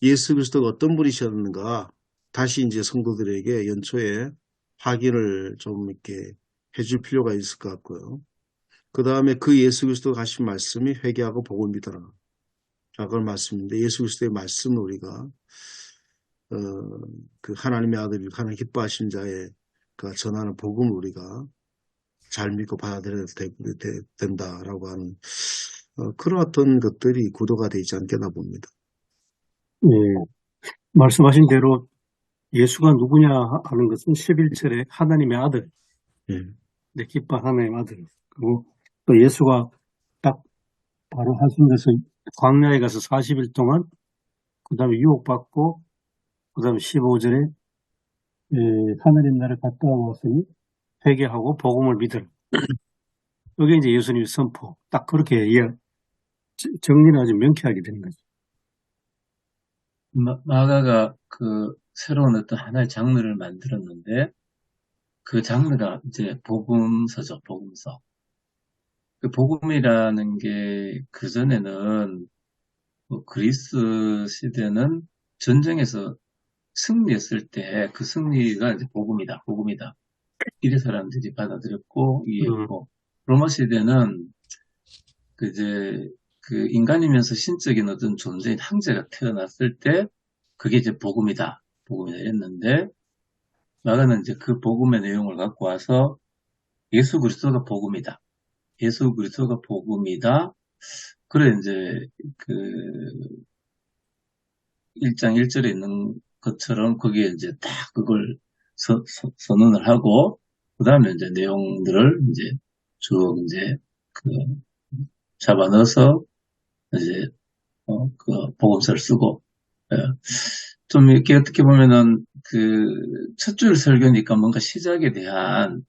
예수 그리스도가 어떤 분이셨는가 다시 이제 성도들에게 연초에 확인을 좀 이렇게 해줄 필요가 있을 것 같고요. 그 다음에 그 예수 그리스도가 하신 말씀이 회개하고 복음을 믿어라. 자, 그런 말씀인데 예수 그리스도의 말씀을 우리가 그 하나님의 아들, 하나님 기뻐하시는 자의 전하는 복음을 우리가 잘 믿고 받아들여야 된다라고 하는 그런 어떤 것들이 구도가 되지 않겠나 봅니다. 예. 말씀하신 대로 예수가 누구냐 하는 것은 11절에 하나님의 아들, 네, 기뻐 하나님의 아들. 그리고 또 예수가 딱 바로 하신 것은 광야에 가서 40일 동안 그 다음에 유혹받고 그 다음에 15절에 하나님 나라를 갔다 왔으니 회개하고 복음을 믿으라. 이게 이제 예수님의 선포. 딱 그렇게 정리는 아주 명쾌하게 되는 거죠. 마가가 새로운 어떤 하나의 장르를 만들었는데 그 장르가 이제 복음서죠, 복음서. 그 복음이라는 게 그전에는 그리스 시대는 전쟁에서 승리했을 때 그 승리가 이제 복음이다, 복음이다. 이래 사람들이 받아들였고 이해했고 로마 시대는 이제 그 인간이면서 신적인 어떤 존재인 형제가 태어났을 때 그게 이제 복음이다, 복음이다 했는데 마가는 이제 그 복음의 내용을 갖고 와서 예수 그리스도가 복음이다, 예수 그리스도가 복음이다. 그래 이제 그 1장 1절에 있는 것처럼 거기에 이제 딱 그걸 선언을 하고 그 다음에 이제 내용들을 이제 쭉 이제 그 잡아 넣어서 이제 그 복음서를 쓰고 예. 좀 이렇게 어떻게 보면은 그 첫 줄 설교니까 뭔가 시작에 대한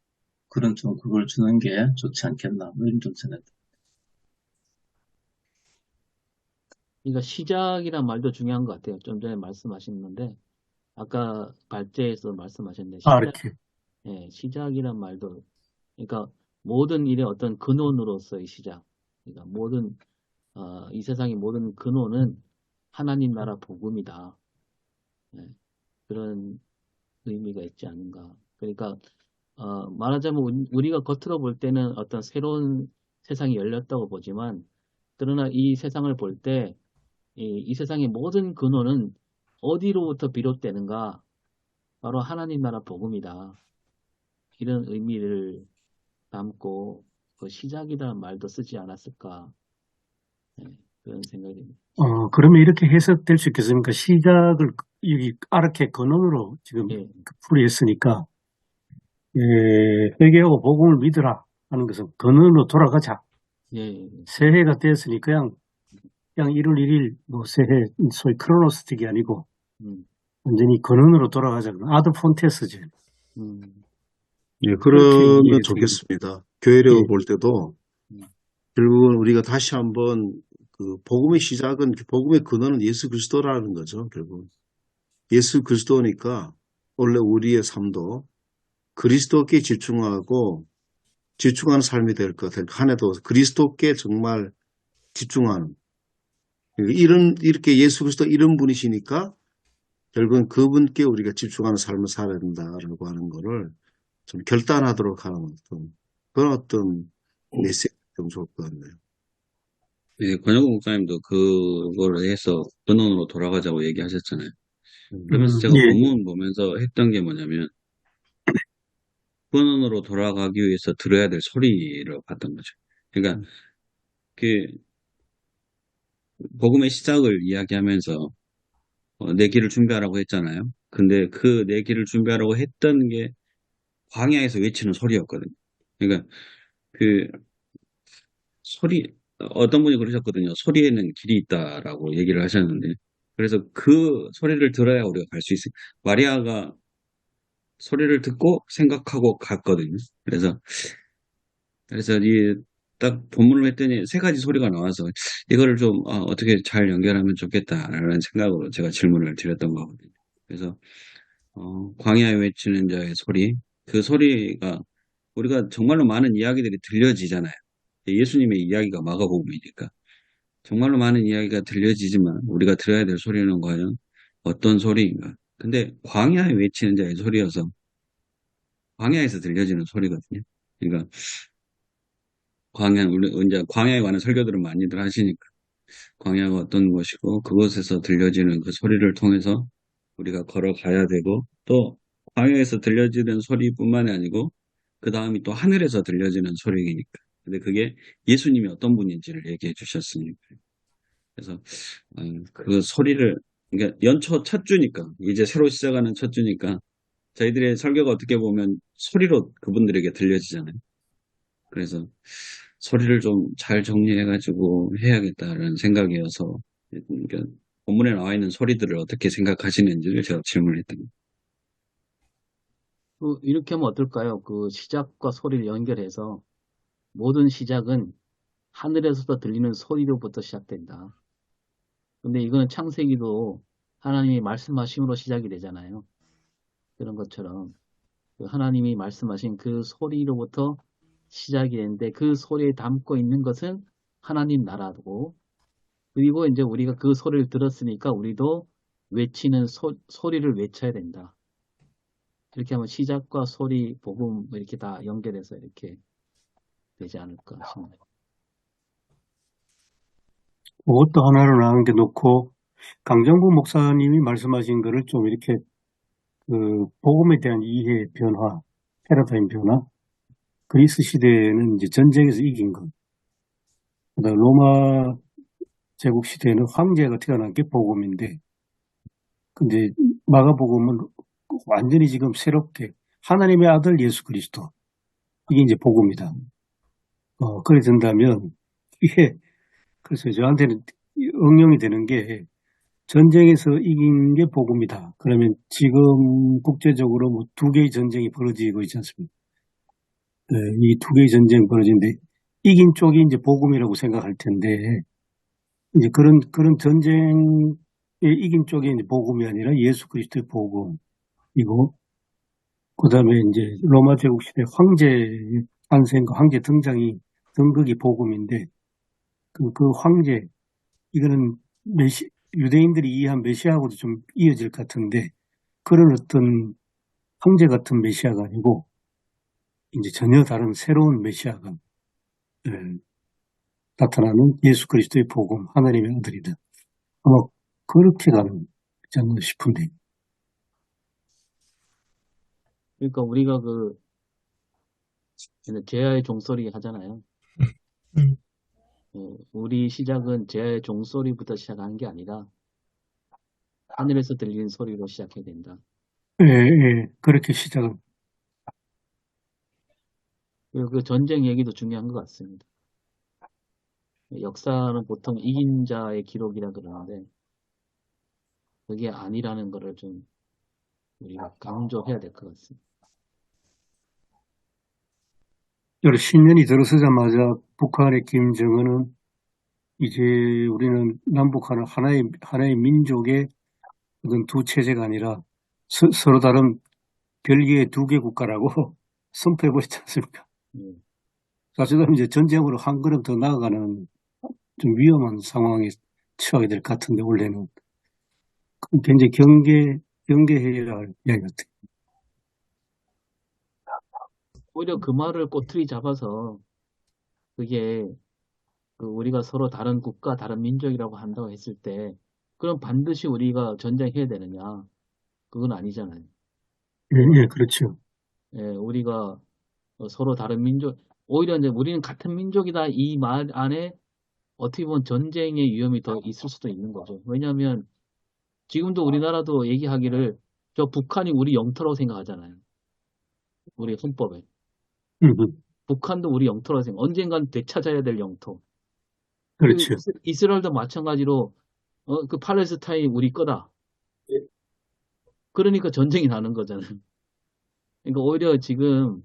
그런 좀 그걸 주는 게 좋지 않겠나 뭐 이런 좀 생각. 그러니까 시작이란 말도 중요한 것 같아요. 좀 전에 말씀하셨는데 아까 발제에서 말씀하셨는데 이렇게. 시작이란 말도 그러니까 모든 일의 어떤 근원으로서의 시작. 그러니까 모든 이 세상의 모든 근원은 하나님 나라 복음이다. 그런 의미가 있지 않은가. 그러니까 말하자면 우리가 겉으로 볼 때는 어떤 새로운 세상이 열렸다고 보지만 그러나 이 세상을 볼 때 이 세상의 모든 근원은 어디로부터 비롯되는가? 바로 하나님 나라 복음이다. 이런 의미를 담고 그 시작이라는 말도 쓰지 않았을까. 그런 생각이 듭니다. 그러면 이렇게 해석될 수 있겠습니까? 시작을 여기 아르케 근원으로 지금 풀이했으니까 회개하고 복음을 믿으라 하는 것은 근원으로 돌아가자. 새해가 됐으니 그냥 1월 1일 뭐 새해 소위 크로노스틱이 아니고 완전히 근원으로 돌아가자. 아드 폰테스지. 예, 그러면 좋겠습니다. 교회력을 볼 때도 결국은 우리가 다시 한번 그 복음의 시작은 복음의 근원은 예수 그리스도라는 거죠. 결국 예수 그리스도니까 원래 우리의 삶도 그리스도께 집중하는 삶이 될 것 같아요. 한 해도 그리스도께 정말 집중하는 이렇게 예수 그리스도 이런 분이시니까 결국은 그분께 우리가 집중하는 삶을 살아야 된다라고 하는 거를 좀 결단하도록 하는 그런 어떤 메시지가 좀 좋을 것 같네요. 네, 권영국 목사님도 그걸 해서 근원으로 돌아가자고 얘기하셨잖아요. 그러면서 제가 본문 보면서 했던 게 뭐냐면 근원으로 돌아가기 위해서 들어야 될 소리를 봤던 거죠. 그러니까 그 복음의 시작을 이야기하면서 내 길을 준비하라고 했잖아요. 근데 그 내 길을 준비하라고 했던 게 광야에서 외치는 소리였거든요. 그러니까 그 소리 어떤 분이 그러셨거든요. 소리에는 길이 있다라고 얘기를 하셨는데 그래서 그 소리를 들어야 우리가 갈 수 있어요. 마리아가 소리를 듣고 생각하고 갔거든요. 그래서 이 딱 본문을 했더니 세 가지 소리가 나와서 이거를 좀 어떻게 잘 연결하면 좋겠다라는 생각으로 제가 질문을 드렸던 거거든요. 그래서 광야에 외치는 자의 소리, 그 소리가 우리가 정말로 많은 이야기들이 들려지잖아요. 예수님의 이야기가 마가복음이니까 정말로 많은 이야기가 들려지지만 우리가 들어야 될 소리는 과연 어떤 소리인가? 근데 광야에 외치는 자의 소리여서 광야에서 들려지는 소리거든요. 그러니까 이제 광야에 관한 설교들은 많이들 하시니까 광야가 어떤 곳이고 그곳에서 들려지는 그 소리를 통해서 우리가 걸어가야 되고 또 광야에서 들려지는 소리뿐만이 아니고 그 다음이 또 하늘에서 들려지는 소리이니까. 근데 그게 예수님이 어떤 분인지를 얘기해 주셨으니까. 그래서 그 소리를 그러니까 연초 첫 주니까 이제 새로 시작하는 첫 주니까 저희들의 설교가 어떻게 보면 소리로 그분들에게 들려지잖아요. 그래서 소리를 좀 잘 정리해가지고 해야겠다라는 생각이어서 그러니까 본문에 나와 있는 소리들을 어떻게 생각하시는지를 제가 질문했던 거예요. 이렇게 하면 어떨까요? 그 시작과 소리를 연결해서 모든 시작은 하늘에서도 들리는 소리로부터 시작된다. 근데 이거는 창세기도 하나님이 말씀하심으로 시작이 되잖아요. 그런 것처럼 하나님이 말씀하신 그 소리로부터 시작이 되는데 그 소리에 담고 있는 것은 하나님 나라고 그리고 이제 우리가 그 소리를 들었으니까 우리도 외치는 소리를 외쳐야 된다. 이렇게 하면 시작과 소리, 복음 뭐 이렇게 다 연결해서 이렇게 되지 않을까 싶네요. 그것도 하나로 남겨놓고 강정구 목사님이 말씀하신 거를 좀 이렇게 그 복음에 대한 이해 변화, 패러다임 변화, 그리스 시대에는 이제 전쟁에서 이긴 것, 그다음 로마 제국 시대에는 황제가 태어난 게 복음인데, 근데 마가복음은 완전히 지금 새롭게 하나님의 아들 예수 그리스도, 이게 이제 복음이다. 그래 된다면 이게 그래서 저한테는 응용이 되는 게 전쟁에서 이긴 게 복음이다. 그러면 지금 국제적으로 뭐 두 개의 전쟁이 벌어지고 있지 않습니까? 네, 이 두 개의 전쟁이 벌어지는데 이긴 쪽이 이제 복음이라고 생각할 텐데 이제 그런 전쟁에 이긴 쪽이 이제 복음이 아니라 예수 그리스도의 복음이고 그다음에 이제 로마 제국 시대 황제 탄생과 황제 등극이 복음인데 그 황제 이거는 유대인들이 이해한 메시아하고도 좀 이어질 것 같은데 그런 어떤 황제 같은 메시아가 아니고 이제 전혀 다른 새로운 메시아가 나타나는 예수 그리스도의 복음, 하나님의 아들이다. 아마 그렇게 가는 지 않나 싶은데. 그러니까 우리가 제아의 종소리 하잖아요. 음. 우리 시작은 제아의 종소리부터 시작한 게 아니라 하늘에서 들리는 소리로 시작해야 된다. 예, 그렇게 시작은. 그리고 그 전쟁 얘기도 중요한 것 같습니다. 역사는 보통 이긴 자의 기록이라 그러는데 그게 아니라는 거를 좀 우리가 강조해야 될 것 같습니다. 신년이 들어서자마자 북한의 김정은은 이제 우리는 남북한은 하나의 민족의 어떤 두 체제가 아니라 서로 다른 별개의 두 개 국가라고 선포해버렸지 않습니까? 사실은 이제 전쟁으로 한 걸음 더 나아가는 좀 위험한 상황에 처하게 될 것 같은데, 원래는. 굉장히 경계해야 할 이야기 같아요. 오히려 그 말을 꼬투리 잡아서 그게 우리가 서로 다른 국가, 다른 민족이라고 한다고 했을 때 그럼 반드시 우리가 전쟁해야 되느냐? 그건 아니잖아요. 예, 그렇죠. 예, 우리가 서로 다른 민족, 오히려 이제 우리는 같은 민족이다 이 말 안에 어떻게 보면 전쟁의 위험이 더 있을 수도 있는 거죠. 왜냐하면 지금도 우리나라도 얘기하기를 저 북한이 우리 영토라고 생각하잖아요. 우리 헌법에. 북한도 우리 영토라고 생각. 언젠간 되찾아야 될 영토. 그렇죠. 이스라엘도 마찬가지로 그 팔레스타인이 우리 거다. 그러니까 전쟁이 나는 거잖아요. 그러니까 오히려 지금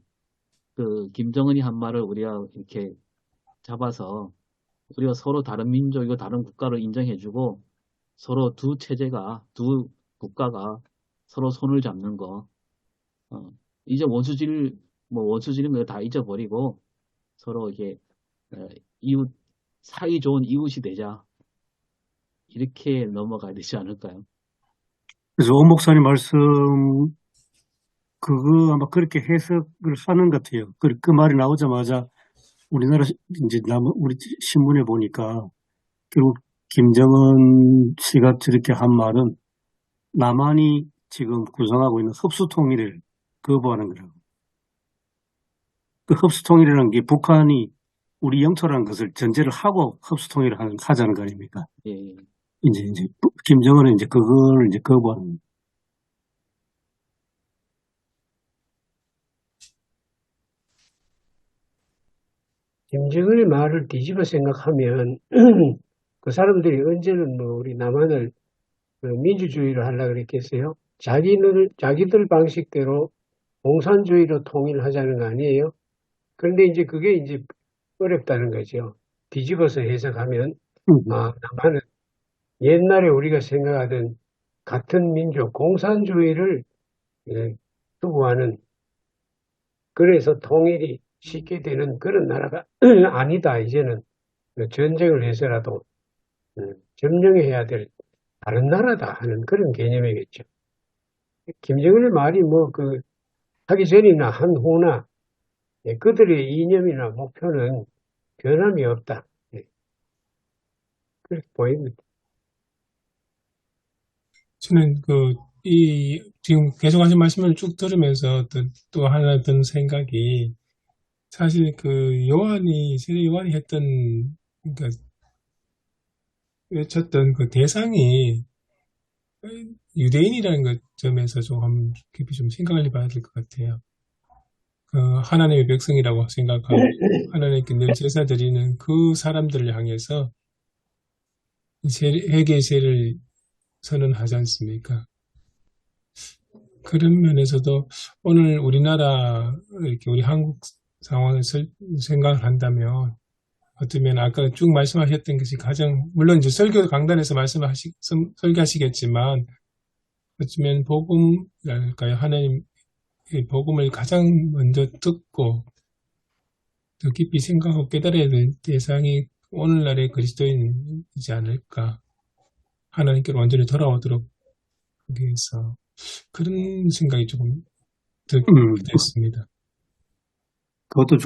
그 김정은이 한 말을 우리가 이렇게 잡아서 우리가 서로 다른 민족이고 다른 국가를 인정해주고 서로 두 체제가 두 국가가 서로 손을 잡는 거 이제 원수질은 그거 다 잊어버리고 서로 이게 이웃 사이 좋은 이웃이 되자 이렇게 넘어가야 되지 않을까요? 그래서 오 목사님 말씀 그거 아마 그렇게 해석을 하는 것 같아요. 그 말이 나오자마자 우리나라 이제 우리 신문에 보니까 결국 김정은 씨가 저렇게 한 말은 남한이 지금 구성하고 있는 흡수통일을 거부하는 거라고. 그 흡수통일이라는 게 북한이 우리 영토라는 것을 전제를 하고 흡수통일을 하자는 거 아닙니까? 예. 이제 김정은은 이제 그걸 이제 거부하는 거예요. 김정은의 말을 뒤집어 생각하면 그 사람들이 언제는 뭐 우리 남한을 민주주의로 하려고 그랬겠어요? 자기들 방식대로 공산주의로 통일하자는 거 아니에요? 그런데 이제 그게 이제 어렵다는 거죠. 뒤집어서 해석하면 남한은 옛날에 우리가 생각하던 같은 민족, 공산주의를 추구하는 그래서 통일이 쉽게 되는 그런 나라가 아니다. 이제는 전쟁을 해서라도 점령해야 될 다른 나라다 하는 그런 개념이겠죠. 김정은의 말이 뭐 하기 전이나 한 후나 그들의 이념이나 목표는 변함이 없다. 그렇게 보입니다. 저는 지금 계속 하신 말씀을 쭉 들으면서 또 하나 든 생각이 사실 세례 요한이 그러니까 외쳤던 그 대상이 유대인이라는 것 점에서 조금 깊이 좀 생각을 해봐야 될 것 같아요. 하나님의 백성이라고 생각하고 하나님께 늘 제사 드리는 그 사람들을 향해서 회개의 세를 선언하지 않습니까? 그런 면에서도 오늘 우리나라 이렇게 우리 한국 상황을 생각을 한다면 어쩌면 아까 쭉 말씀하셨던 것이 가장 물론 이제 설교 강단에서 설교하시겠지만 어쩌면 복음이랄까요? 하나님의 복음을 가장 먼저 듣고 더 깊이 생각하고 깨달아야 될 대상이 오늘날의 그리스도인이지 않을까. 하나님께로 완전히 돌아오도록 하기 위해서 그런 생각이 조금 들게 됐습니다. 그것도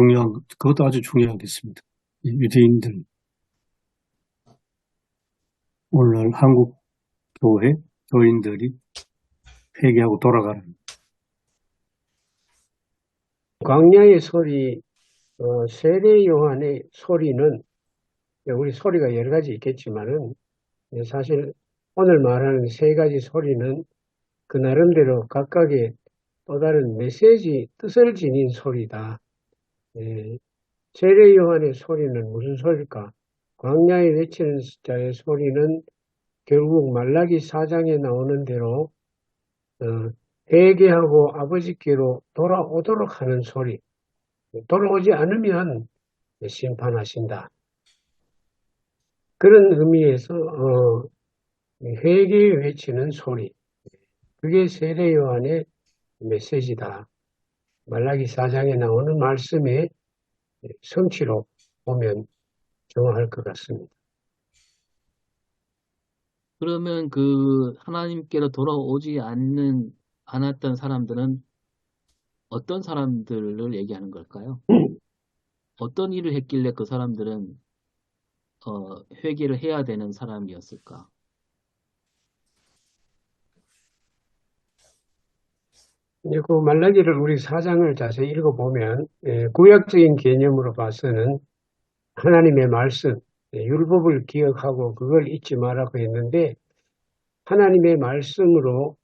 아주 중요하겠습니다. 이 유대인들, 오늘날 한국 교회 교인들이 회개하고 돌아가는. 광야의 소리, 세례 요한의 소리는 우리 소리가 여러 가지 있겠지만은 사실 오늘 말하는 세 가지 소리는 그 나름대로 각각의 또 다른 메시지, 뜻을 지닌 소리다. 세례 요한의 소리는 무슨 소리일까? 광야에 외치는 자의 소리는 결국 말라기 4장에 나오는 대로 회개하고 아버지께로 돌아오도록 하는 소리. 돌아오지 않으면 심판하신다. 그런 의미에서 회개에 외치는 소리. 그게 세례 요한의 메시지다. 말라기 4장에 나오는 말씀의 성취로 보면 정확할 것 같습니다. 그러면 하나님께로 돌아오지 않았던 사람들은 어떤 사람들을 얘기하는 걸까요? 어떤 일을 했길래 그 사람들은 회개를 해야 되는 사람이었을까? 그 말라기를 우리 4장을 자세히 읽어보면 구약적인 개념으로 봐서는 하나님의 말씀, 율법을 기억하고 그걸 잊지 말라고 했는데 하나님의 말씀으로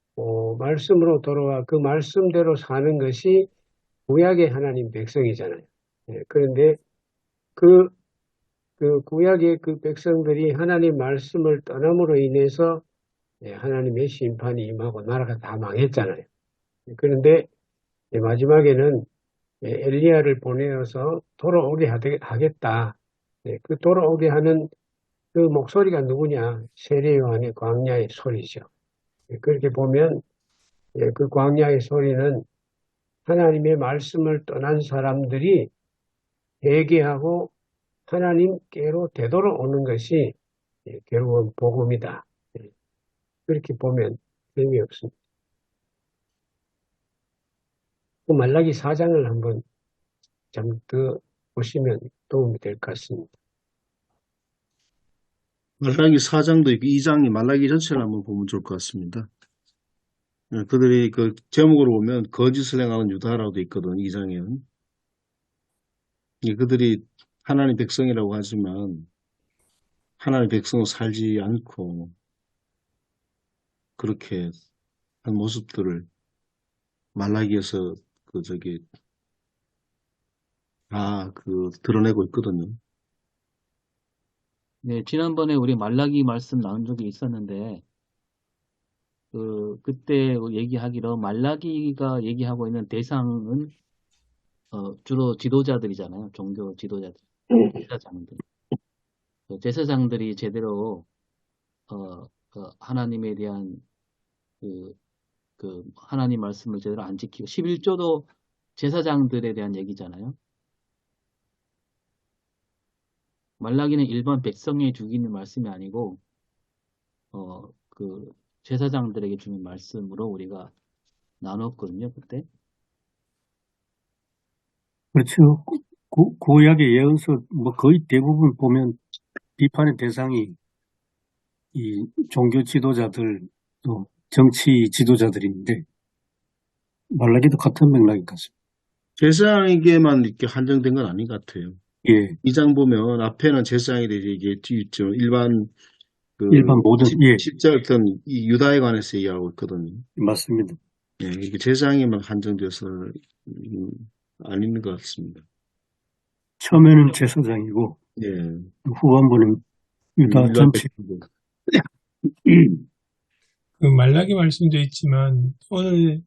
돌아와 그 말씀대로 사는 것이 구약의 하나님 백성이잖아요. 그런데 그 구약의 그 백성들이 하나님 말씀을 떠남으로 인해서 하나님의 심판이 임하고 나라가 다 망했잖아요. 그런데 마지막에는 엘리야를 보내어서 돌아오게 하겠다. 그 돌아오게 하는 그 목소리가 누구냐? 세례 요한의 광야의 소리죠. 그렇게 보면 그 광야의 소리는 하나님의 말씀을 떠난 사람들이 회개하고 하나님께로 되돌아오는 것이 결국은 복음이다. 그렇게 보면 의미 없습니다. 그 말라기 4장을 한번 좀 더 보시면 도움이 될 것 같습니다. 말라기 4장도 있고 2장이 말라기 전체를 한번 보면 좋을 것 같습니다. 그들이 그 제목으로 보면 거짓을 행하는 유다라고 돼 있거든, 2장에는. 그들이 하나님 백성이라고 하지만 하나님 백성으로 살지 않고 그렇게 한 모습들을 말라기에서 드러내고 있거든요. 네, 지난번에 우리 말라기 말씀 나온 적이 있었는데, 그때 얘기하기로 말라기가 얘기하고 있는 대상은, 주로 지도자들이잖아요. 종교 지도자들, 제사장들. 제사장들이 제대로, 하나님에 대한, 하나님 말씀을 제대로 안 지키고, 11조도 제사장들에 대한 얘기잖아요. 말라기는 일반 백성에 주기는 말씀이 아니고, 그 제사장들에게 주는 말씀으로 우리가 나눴거든요, 그때. 그렇죠. 구약의 예언서 뭐 거의 대부분 보면 비판의 대상이 이 종교 지도자들 또 정치 지도자들인데 말라기도 같은 맥락인 것 같습니다. 제사장에게만 이렇게 한정된 건 아닌 것 같아요. 예, 2장 보면 앞에는 제사장에 대해 얘기했죠. 일반 그 일반 모든 예, 십자 어떤 이 유다에 관해서 얘기하고 있거든요. 맞습니다. 예, 이게 제사장에만 한정돼서 아닌 것 같습니다. 처음에는 제사장이고 예, 후반부는 유다 유다 전체. 백성들. 그 말라기 말씀도 있지만 오늘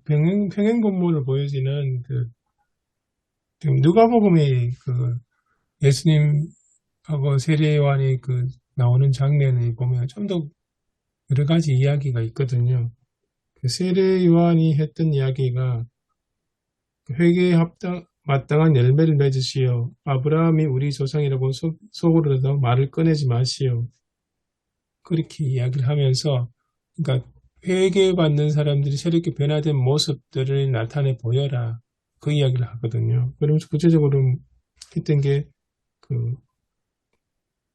평행 본문을 보여지는 그 누가복음의 그 예수님하고 세례요한이 그 나오는 장면에 보면 좀 더 여러 가지 이야기가 있거든요. 그 세례요한이 했던 이야기가 회개에 마땅한 열매를 맺으시오. 아브라함이 우리 조상이라고 속으로도 말을 꺼내지 마시오. 그렇게 이야기를 하면서, 그러니까 회개받는 사람들이 새롭게 변화된 모습들을 나타내 보여라. 그 이야기를 하거든요. 그러면서 구체적으로 했던 게 그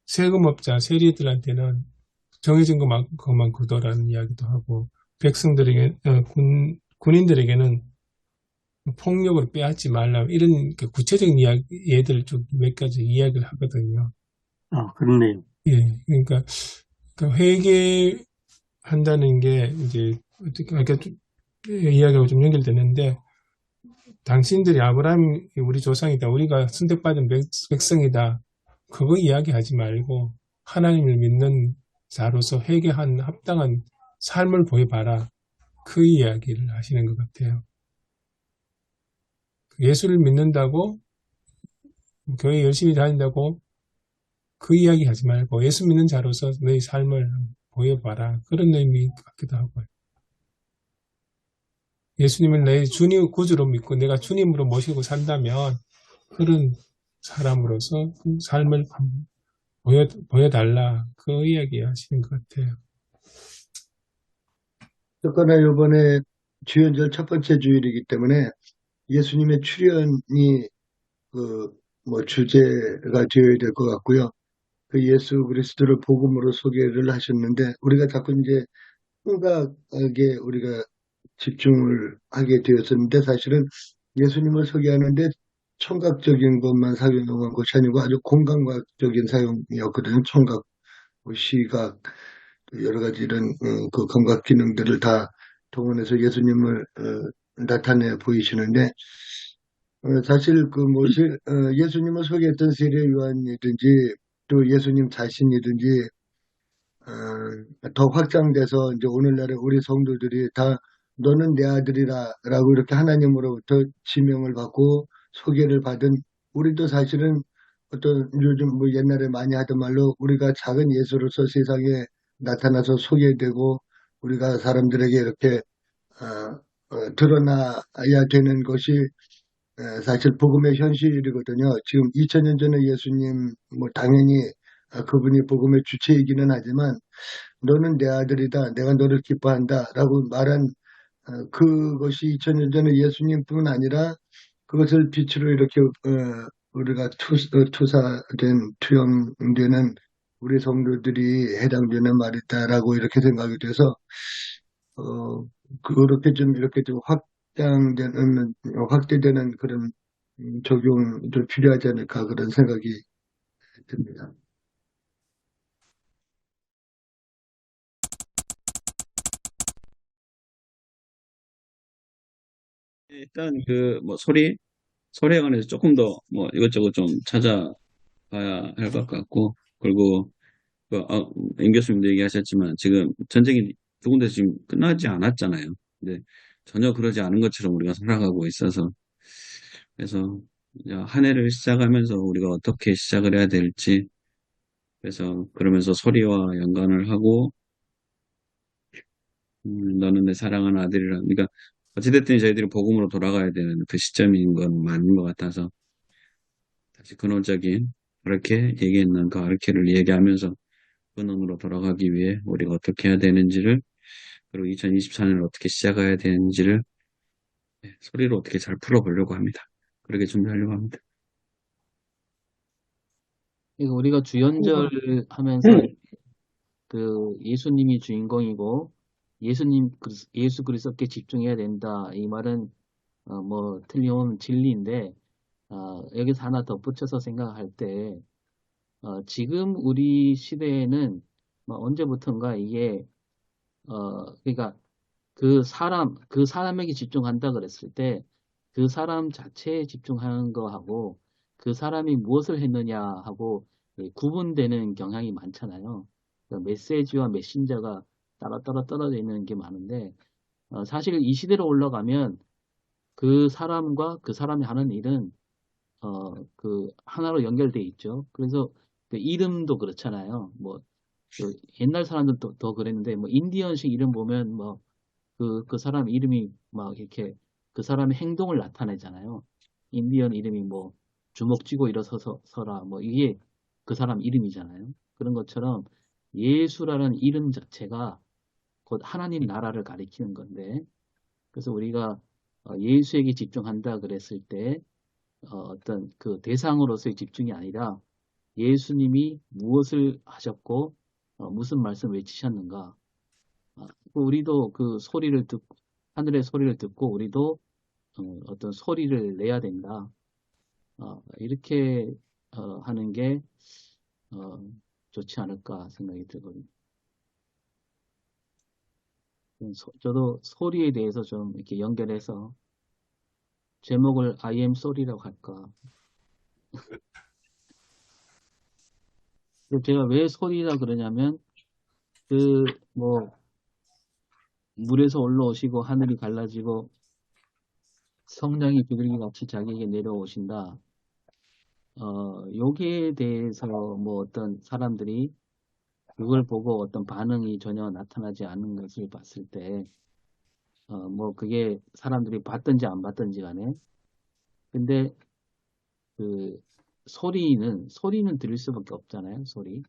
세금업자, 세리들한테는 정해진 것만 거둬라는 이야기도 하고, 백성들에게, 군인들에게는 폭력을 빼앗지 말라. 이런 그 구체적인 예들을 좀 몇 가지 이야기를 하거든요. 아, 그렇네요. 예, 그러니까 회개한다는 게 이제 어떻게 아까 이야기하고 좀 연결되는데, 당신들이 아브라함이 우리 조상이다, 우리가 선택받은 백성이다, 그거 이야기하지 말고 하나님을 믿는 자로서 회개한 합당한 삶을 보여봐라. 그 이야기를 하시는 것 같아요. 예수를 믿는다고, 교회 열심히 다닌다고 그 이야기 하지 말고 예수 믿는 자로서 너희 삶을 보여봐라. 그런 의미 같기도 하고요. 예수님을 내 주님 구주로 믿고 내가 주님으로 모시고 산다면 그런 사람으로서 그 삶을 보여달라. 그 이야기 하시는 것 같아요. 어쨌거나 이번에 주연절 첫 번째 주일이기 때문에 예수님의 출현이 뭐 주제가 되어야 될 것 같고요. 그 예수 그리스도를 복음으로 소개를 하셨는데 우리가 자꾸 이제 청각에 우리가 집중을 하게 되었었는데 사실은 예수님을 소개하는데 청각적인 것만 사용한 것이 아니고 아주 공감각적인 사용이었거든요. 청각, 뭐 시각, 여러 가지 이런 그 감각 기능들을 다 동원해서 예수님을 나타내 보이시는데 사실 예수님을 소개했던 세례 요한이든지 또 예수님 자신이든지 더 확장돼서 이제 오늘날의 우리 성도들이 다 너는 내 아들이라라고 이렇게 하나님으로부터 지명을 받고 소개를 받은 우리도 사실은 어떤 요즘 뭐 옛날에 많이 하던 말로 우리가 작은 예수로서 세상에 나타나서 소개되고 우리가 사람들에게 이렇게 드러나야 되는 것이 사실 복음의 현실이거든요. 지금 2000년 전에 예수님 뭐 당연히 그분이 복음의 주체이기는 하지만 너는 내 아들이다. 내가 너를 기뻐한다. 라고 말한 그것이 2000년 전에 예수님뿐 아니라 그것을 빛으로 이렇게 우리가 투영되는 우리 성도들이 해당되는 말이다라고 이렇게 생각이 돼서 그렇게 좀 이렇게 좀 확대되는 그런 적용도 필요하지 않을까 그런 생각이 듭니다. 일단 그 뭐 소리에 관해서 조금 더 뭐 이것저것 좀 찾아봐야 할 것 같고, 그리고 임 교수님도 얘기하셨지만 지금 전쟁이 두 군데서 지금 끝나지 않았잖아요. 근데 전혀 그러지 않은 것처럼 우리가 살아가고 있어서, 그래서 이제 한 해를 시작하면서 우리가 어떻게 시작을 해야 될지, 그래서 그러면서 소리와 연관을 하고 너는 내 사랑하는 아들이라. 그러니까 어찌됐든 저희들이 복음으로 돌아가야 되는 그 시점인 건 맞는 것 같아서 다시 근원적인 그렇게 얘기했는 그 아르케를 얘기하면서 근원으로 돌아가기 위해 우리가 어떻게 해야 되는지를, 그리고 2024년을 어떻게 시작해야 되는지를 소리로 어떻게 잘 풀어보려고 합니다. 그렇게 준비하려고 합니다. 그러니까 우리가 주연절 하면서 그 예수님이 주인공이고 예수 그리스도께 집중해야 된다. 이 말은 뭐 틀림없는 진리인데 여기서 하나 덧붙여서 생각할 때 지금 우리 시대에는 뭐 언제부턴가 이게 그러니까 그 사람에게 집중한다 그랬을 때 그 사람 자체에 집중하는 거하고 그 사람이 무엇을 했느냐 하고 구분되는 경향이 많잖아요. 그러니까 메시지와 메신저가 따로따로 떨어져 있는 게 많은데 사실 이 시대로 올라가면 그 사람과 그 사람이 하는 일은 그 하나로 연결돼 있죠. 그래서 그 이름도 그렇잖아요. 뭐 그 옛날 사람들도 더 그랬는데 뭐 인디언식 이름 보면 뭐 그 사람 이름이 막 이렇게 그 사람의 행동을 나타내잖아요. 인디언 이름이 뭐 주먹 쥐고 일어서서라 뭐 이게 그 사람 이름이잖아요. 그런 것처럼 예수라는 이름 자체가 곧 하나님 나라를 가리키는 건데 그래서 우리가 예수에게 집중한다 그랬을 때 어떤 그 대상으로서의 집중이 아니라 예수님이 무엇을 하셨고 무슨 말씀 외치셨는가. 우리도 그 소리를 듣고 하늘의 소리를 듣고 우리도 어떤 소리를 내야 된다. 이렇게 하는 게 좋지 않을까 생각이 들거든요. 저도 소리에 대해서 좀 이렇게 연결해서 제목을 I am 소리라고 할까. 제가 왜 소리라 그러냐면 그 뭐 물에서 올라오시고 하늘이 갈라지고 성령이 비둘기 같이 자기에게 내려오신다. 여기에 대해서 뭐 어떤 사람들이 그걸 보고 어떤 반응이 전혀 나타나지 않는 것을 봤을 때, 뭐 그게 사람들이 봤든지 안 봤든지 간에. 근데 그 소리는 들릴 수밖에 없잖아요, 소리.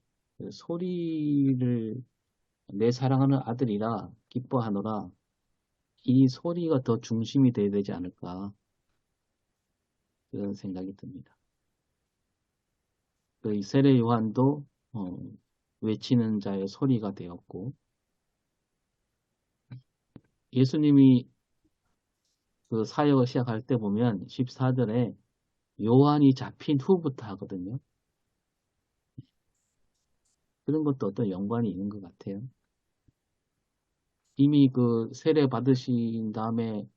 소리를 내 사랑하는 아들이라 기뻐하노라. 이 소리가 더 중심이 돼야 되지 않을까. 그런 생각이 듭니다. 그 세례 요한도 외치는 자의 소리가 되었고 예수님이 그 사역을 시작할 때 보면 14절에 요한이 잡힌 후부터 하거든요. 그런 것도 어떤 연관이 있는 것 같아요. 이미 그 세례 받으신 다음에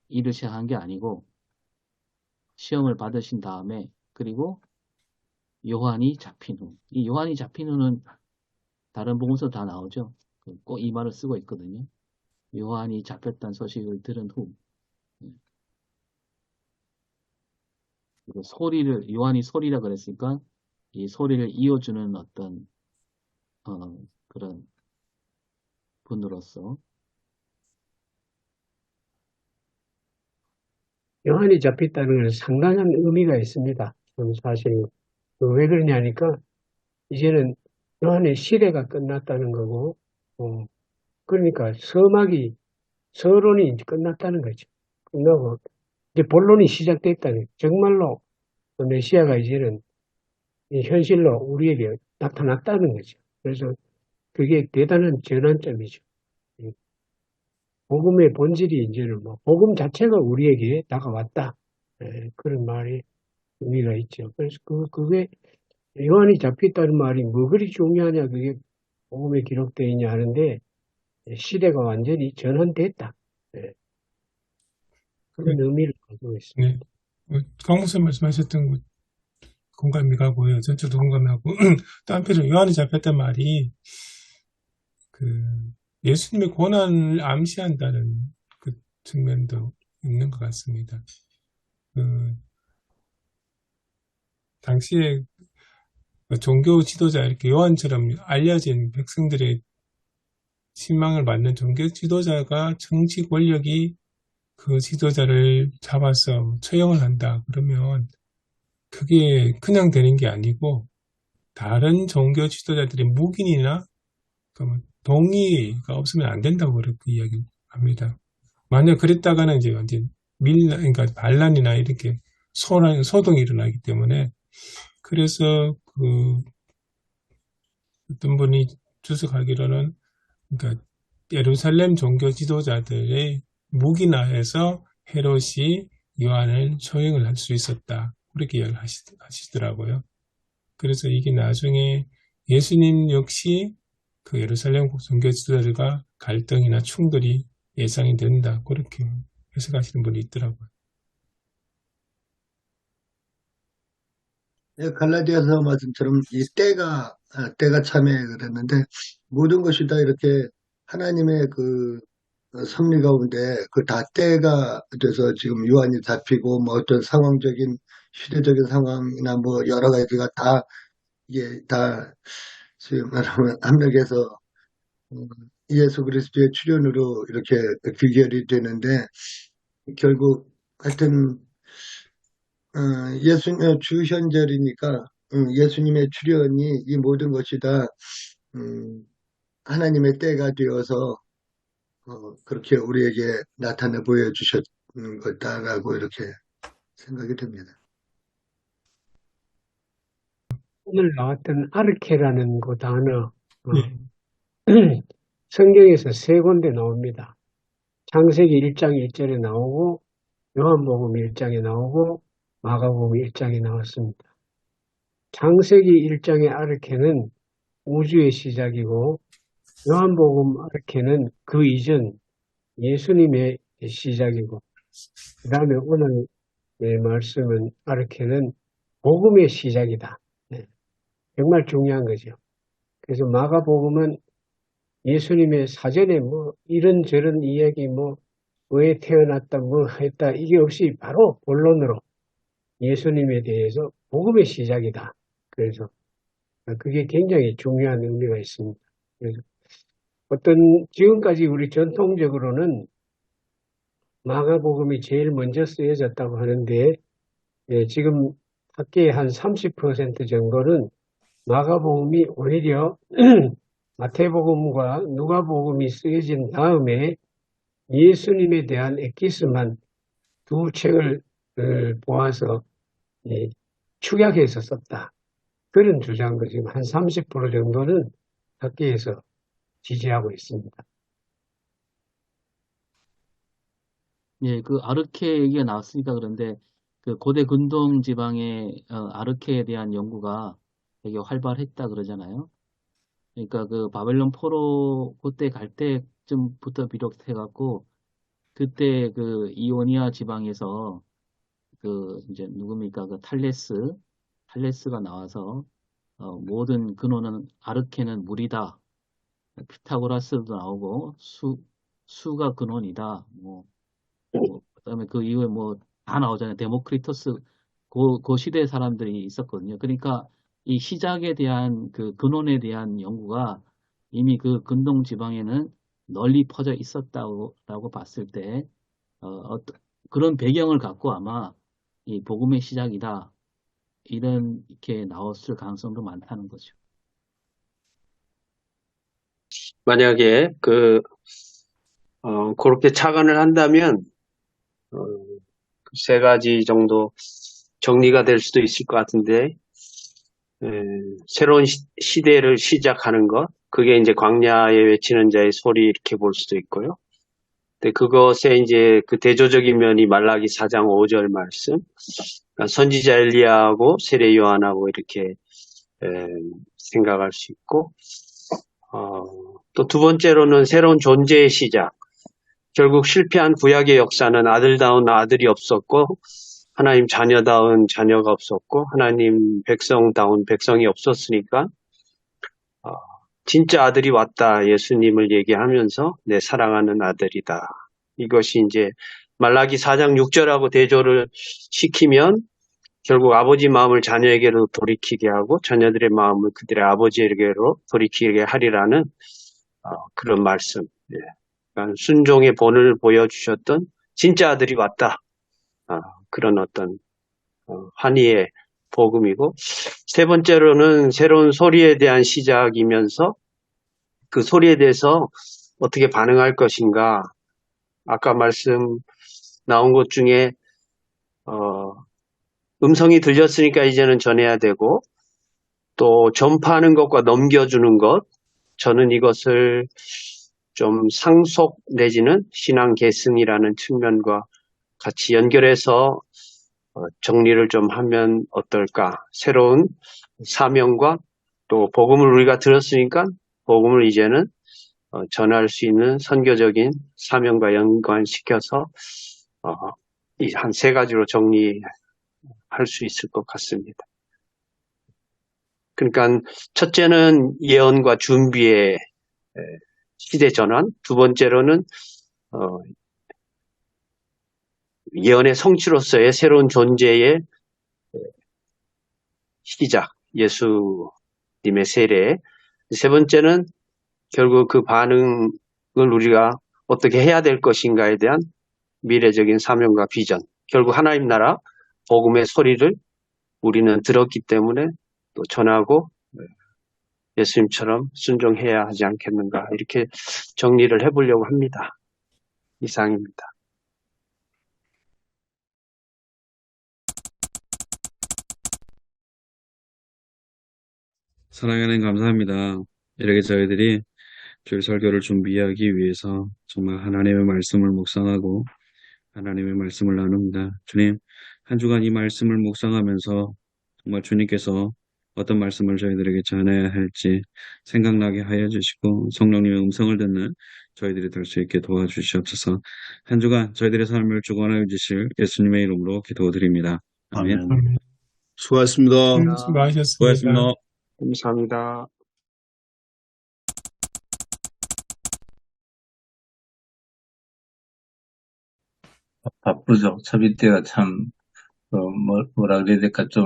일을 시작한 게 아니고 시험을 받으신 다음에 그리고 요한이 잡힌 후. 이 요한이 잡힌 후는 다른 복음서 다 나오죠. 꼭 이 말을 쓰고 있거든요. 요한이 잡혔다는 소식을 들은 후. 그리고 요한이 소리라 그랬으니까 이 소리를 이어주는 어떤 그런 분으로서 요한이 잡혔다는 건 상당한 의미가 있습니다. 사실 왜 그러냐니까 이제는 요한의 시대가 끝났다는 거고 그러니까 서론이 이제 끝났다는 거죠. 끝나고 이제 본론이 시작됐다는 거죠. 정말로 메시아가 이제는 현실로 우리에게 나타났다는 거죠. 그래서 그게 대단한 전환점이죠. 복음의 본질이 이제는 뭐 복음 자체가 우리에게 다가왔다. 그런 말이 의미가 있죠. 그래서 그게 요한이 잡혔다는 말이 뭐 그리 중요하냐 그게 복음에 기록되어 있냐 하는데 시대가 완전히 전환됐다. 그런 의미를 가지고 있습니다. 네. 강목사님 말씀하셨던 거 공감이 가고요. 전체도 공감하고 또 한편으로 요한이 잡혔단 말이 그 예수님의 고난을 암시한다는 그 측면도 있는 것 같습니다. 당시에 종교 지도자 이렇게 요한처럼 알려진 백성들의 신망을 받는 종교 지도자가 정치 권력이 그 지도자를 잡아서 처형을 한다 그러면 그게 그냥 되는 게 아니고 다른 종교 지도자들의 묵인이나 동의가 없으면 안 된다고 그렇게 이야기합니다. 만약 그랬다가는 이제 완전 그러니까 반란이나 이렇게 소동이 일어나기 때문에 그래서 어떤 분이 주석하기로는 그러니까 예루살렘 종교 지도자들의 묵인하에서 헤롯이 요한을 처형을 할 수 있었다. 그렇게 이야기를 하시더라고요. 그래서 이게 나중에 예수님 역시 그 예루살렘 종교 지도자들과 갈등이나 충돌이 예상이 된다. 그렇게 해석하시는 분이 있더라고요. 갈라디아서 말씀처럼 이 때가 참에 그랬는데 모든 것이 다 이렇게 하나님의 그 섭리 가운데 그 다 때가 돼서 지금 요한이 잡히고 뭐 어떤 상황적인 시대적인 상황이나 뭐 여러 가지가 다 이게 다 지금 말하면 압력에서 예수 그리스도의 출현으로 이렇게 귀결이 되는데 결국 하여튼 예수님의 주현절이니까 예수님의 출현이 이 모든 것이 다 하나님의 때가 되어서 그렇게 우리에게 나타내 보여주셨는 거다라고 이렇게 생각이 됩니다. 오늘 나왔던 아르케라는 그 단어, 예. 성경에서 세 군데 나옵니다. 창세기 1장 1절에 나오고, 요한복음 1장에 나오고, 마가복음 1장에 나왔습니다. 창세기 1장의 아르케는 우주의 시작이고, 요한복음 아르케는 그 이전 예수님의 시작이고, 그 다음에 오늘 말씀은 아르케는 복음의 시작이다. 정말 중요한 거죠. 그래서 마가복음은 예수님의 사전에 뭐 이런저런 이야기 왜 태어났다 뭐 했다 이게 없이 바로 본론으로 예수님에 대해서 복음의 시작이다. 그래서 그게 굉장히 중요한 의미가 있습니다. 그래서 지금까지 우리 전통적으로는 마가복음이 제일 먼저 쓰여졌다고 하는데 지금 학계의 한 30% 정도는 마가복음이 오히려 마태복음과 누가복음이 쓰여진 다음에 예수님에 대한 엑기스만 두 책을 보아서 축약해서 썼다. 그런 주장도 지금 한 30% 정도는 학계에서 지지하고 있습니다. 예, 그 아르케 얘기가 나왔으니까 그런데 그 고대 근동 지방의 아르케에 대한 연구가 되게 활발했다 그러잖아요. 그러니까 그 바벨론 포로 그때 갈 때쯤부터 비롯해갖고 그때 그 이오니아 지방에서 그 이제 누굽니까 그 탈레스가 나와서 모든 근원은 아르케는 물이다. 피타고라스도 나오고 수가 근원이다. 그다음에 그 이후에 다 나오잖아요. 데모크리토스 그 시대 사람들이 있었거든요. 그러니까 이 시작에 대한 그 근원에 대한 연구가 이미 그 근동 지방에는 널리 퍼져 있었다고 봤을 때 그런 배경을 갖고 아마 이 복음의 시작이다 이렇게 나왔을 가능성도 많다는 거죠. 만약에 그렇게 착안을 한다면 세 가지 정도 정리가 될 수도 있을 것 같은데 새로운 시대를 시작하는 것 그게 이제 광야에 외치는 자의 소리 이렇게 볼 수도 있고요. 근데 그것에 이제 그 대조적인 면이 말라기 4장 5절 말씀 그러니까 선지자 엘리야하고 세례 요한하고 이렇게 생각할 수 있고 또 두 번째로는 새로운 존재의 시작 결국 실패한 구약의 역사는 아들다운 아들이 없었고 하나님 자녀다운 자녀가 없었고 하나님 백성다운 백성이 없었으니까 진짜 아들이 왔다 예수님을 얘기하면서 내 사랑하는 아들이다. 이것이 이제 말라기 4장 6절하고 대조를 시키면 결국 아버지 마음을 자녀에게로 돌이키게 하고 자녀들의 마음을 그들의 아버지에게로 돌이키게 하리라는 그런 말씀. 그러니까 순종의 본을 보여주셨던 진짜 아들이 왔다. 그런 어떤 환희의 복음이고 세 번째로는 새로운 소리에 대한 시작이면서 그 소리에 대해서 어떻게 반응할 것인가. 아까 말씀 나온 것 중에 음성이 들렸으니까 이제는 전해야 되고 또 전파하는 것과 넘겨주는 것, 저는 이것을 좀 상속 내지는 신앙 계승이라는 측면과 같이 연결해서 정리를 좀 하면 어떨까. 새로운 사명과 또 복음을 우리가 들었으니까 복음을 이제는 전할 수 있는 선교적인 사명과 연관시켜서 이 한 세 가지로 정리할 수 있을 것 같습니다. 그러니까 첫째는 예언과 준비의 시대 전환, 두 번째로는 예언의 성취로서의 새로운 존재의 시작, 예수님의 세례, 세 번째는 결국 그 반응을 우리가 어떻게 해야 될 것인가에 대한 미래적인 사명과 비전, 결국 하나님 나라 복음의 소리를 우리는 들었기 때문에 또 전하고 예수님처럼 순종해야 하지 않겠는가, 이렇게 정리를 해보려고 합니다. 이상입니다. 사랑하는 감사합니다. 이렇게 저희들이 주일 설교를 준비하기 위해서 정말 하나님의 말씀을 묵상하고 하나님의 말씀을 나눕니다. 주님, 한 주간 이 말씀을 묵상하면서 정말 주님께서 어떤 말씀을 저희들에게 전해야 할지 생각나게 하여 주시고 성령님의 음성을 듣는 저희들이 될 수 있게 도와주시옵소서. 한 주간 저희들의 삶을 주관하여 주실 예수님의 이름으로 기도드립니다. 아멘. 아멘. 수고하셨습니다. 수고하셨습니다. 수고하셨습니다. 감사합니다. 바쁘죠. 초비 때가 참, 뭐라 그래야 될까, 좀,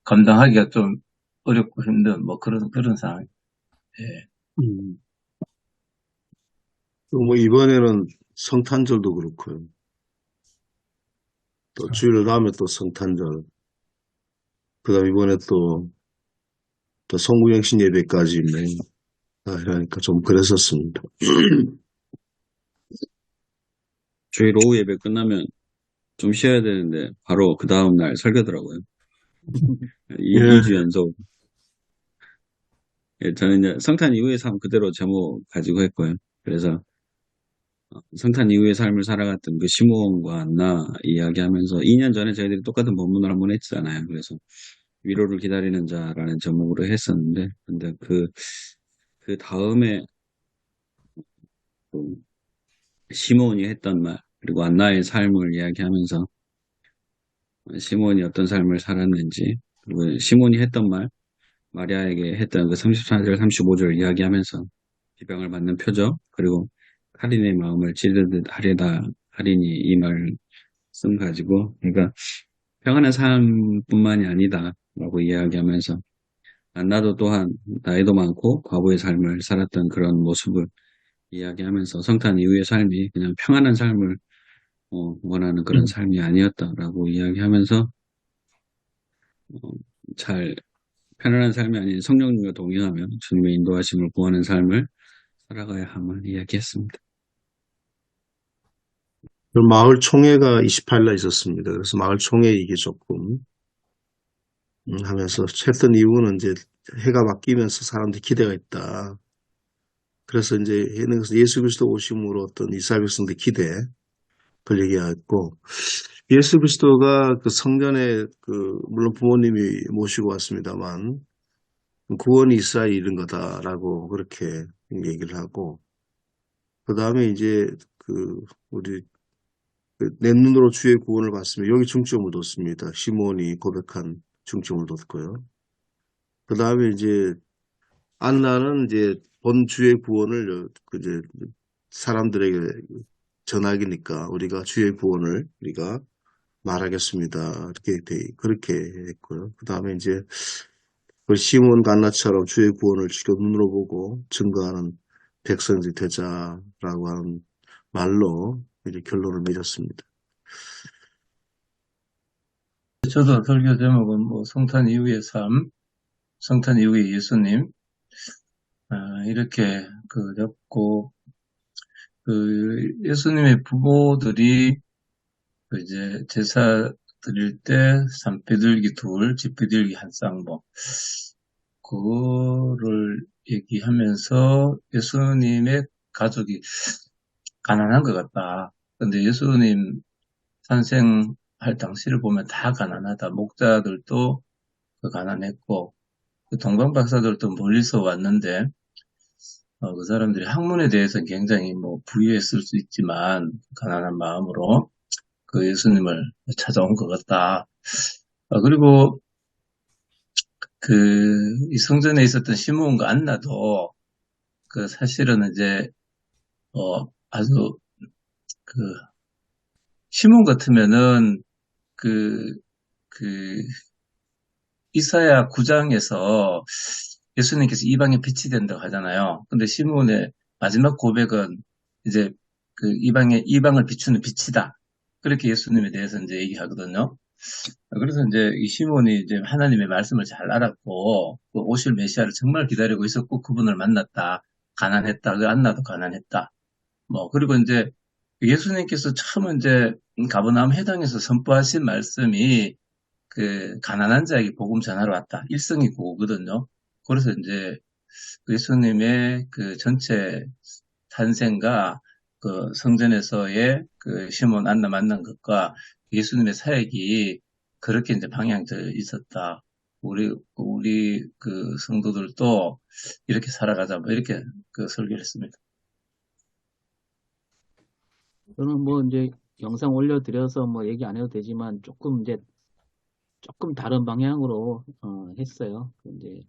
감당하기가 좀 어렵고 힘든, 그런 상황. 예. 뭐 이번에는 성탄절도 그렇고요. 또 주일 다음에 또 성탄절. 그다음 이번에 또 성구영신 예배까지 있네. 그러니까 좀 그랬었습니다. 주일 오후 예배 끝나면 좀 쉬어야 되는데 바로 그 다음 날 설교더라고요. 예. 2주 연속. 예, 저는 이제 성탄 이후의 삶 그대로 제목 가지고 했고요. 그래서 성탄 이후의 삶을 살아갔던 그 시므온과 안나 이야기하면서 2년 전에 저희들이 똑같은 본문을 한번 했잖아요. 그래서 위로를 기다리는 자라는 제목으로 했었는데, 근데 그 다음에 시므온이 했던 말, 그리고 안나의 삶을 이야기하면서 시므온이 어떤 삶을 살았는지, 그리고 시므온이 했던 말, 마리아에게 했던 그 34절, 35절 이야기하면서 비방을 받는 표적, 그리고 할인의 마음을 찌르듯 하리다, 할인이 이 말씀 가지고, 그러니까 평안한 삶뿐만이 아니다라고 이야기하면서 안나도 또한 나이도 많고 과부의 삶을 살았던 그런 모습을 이야기하면서 성탄 이후의 삶이 그냥 평안한 삶을 원하는 그런 삶이 아니었다라고 이야기하면서 잘 편안한 삶이 아닌 성령님과 동행하며 주님의 인도하심을 구하는 삶을 살아가야 함을 이야기했습니다. 그 마을 총회가 28일 있었습니다. 그래서 마을 총회 이게 조금 하면서 했던 이유는 이제 해가 바뀌면서 사람들이 기대가 있다. 그래서 이제 예수 그리스도 오심으로 어떤 이스라엘 백성들의 기대 그걸 얘기했고, 예수 그리스도가 그 성전에 물론 부모님이 모시고 왔습니다만 구원이 이스라엘이 이룬 거다라고 그렇게 얘기를 하고, 그 다음에 이제 우리 내 눈으로 주의 구원을 봤으면 여기 중점을 뒀습니다. 시므온이 고백한 중점을 뒀고요. 그 다음에 이제 안나는 이제 본 주의 구원을 이제 사람들에게 전하기니까 우리가 주의 구원을 우리가 말하겠습니다. 그렇게 했고요. 그 다음에 이제 시므온 간나처럼 주의 구원을 직접 눈으로 보고 증거하는 백성들이 되자라고 하는 말로 이제 결론을 맺었습니다. 저도 설교 제목은 성탄 이후의 삶, 성탄 이후에 예수님, 이렇게 그렸고, 예수님의 부모들이 이제 제사 드릴 때 산비둘기 둘, 집비둘기 한 쌍봉, 그거를 얘기하면서 예수님의 가족이 가난한 것 같다. 근데 예수님 탄생할 당시를 보면 다 가난하다. 목자들도 가난했고, 동방 박사들도 멀리서 왔는데, 그 사람들이 학문에 대해서는 굉장히 부유했을 수 있지만, 가난한 마음으로 그 예수님을 찾아온 것 같다. 그리고 이 성전에 있었던 시므온과 안나도 사실은 이제 아주 시므온 같으면은 이사야 9장에서 예수님께서 이방에 빛이 된다고 하잖아요. 근데 시므온의 마지막 고백은 이제 이방을 비추는 빛이다. 그렇게 예수님에 대해서 이제 얘기하거든요. 그래서 이제 이 시몬이 이제 하나님의 말씀을 잘 알았고, 오실 메시아를 정말 기다리고 있었고, 그분을 만났다. 가난했다. 안나도 가난했다. 그리고 이제 예수님께서 처음 이제 가버나움 회당에서 선포하신 말씀이 가난한 자에게 복음 전하러 왔다. 일성이 그거거든요. 그래서 이제 예수님의 전체 탄생과 성전에서의 시몬 안나 만난 것과 예수님의 사역이 그렇게 이제 방향되어 있었다. 우리 성도들도 이렇게 살아가자. 이렇게 설교를 했습니다. 저는 이제 영상 올려드려서 얘기 안 해도 되지만 조금 다른 방향으로 했어요. 이제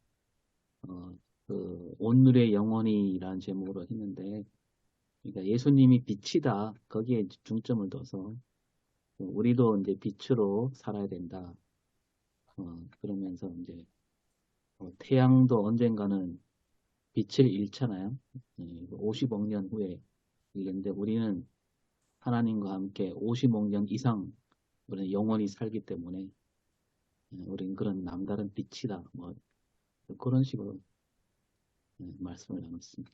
오늘의 영혼이라는 제목으로 했는데, 그러니까 예수님이 빛이다. 거기에 이제 중점을 둬서 우리도 이제 빛으로 살아야 된다. 그러면서 이제 태양도 언젠가는 빛을 잃잖아요. 50억 년 후에 잃는데 우리는 하나님과 함께 50억 년 이상 우리는 영원히 살기 때문에 우리는 그런 남다른 빛이다. 그런 식으로 말씀을 나눴습니다.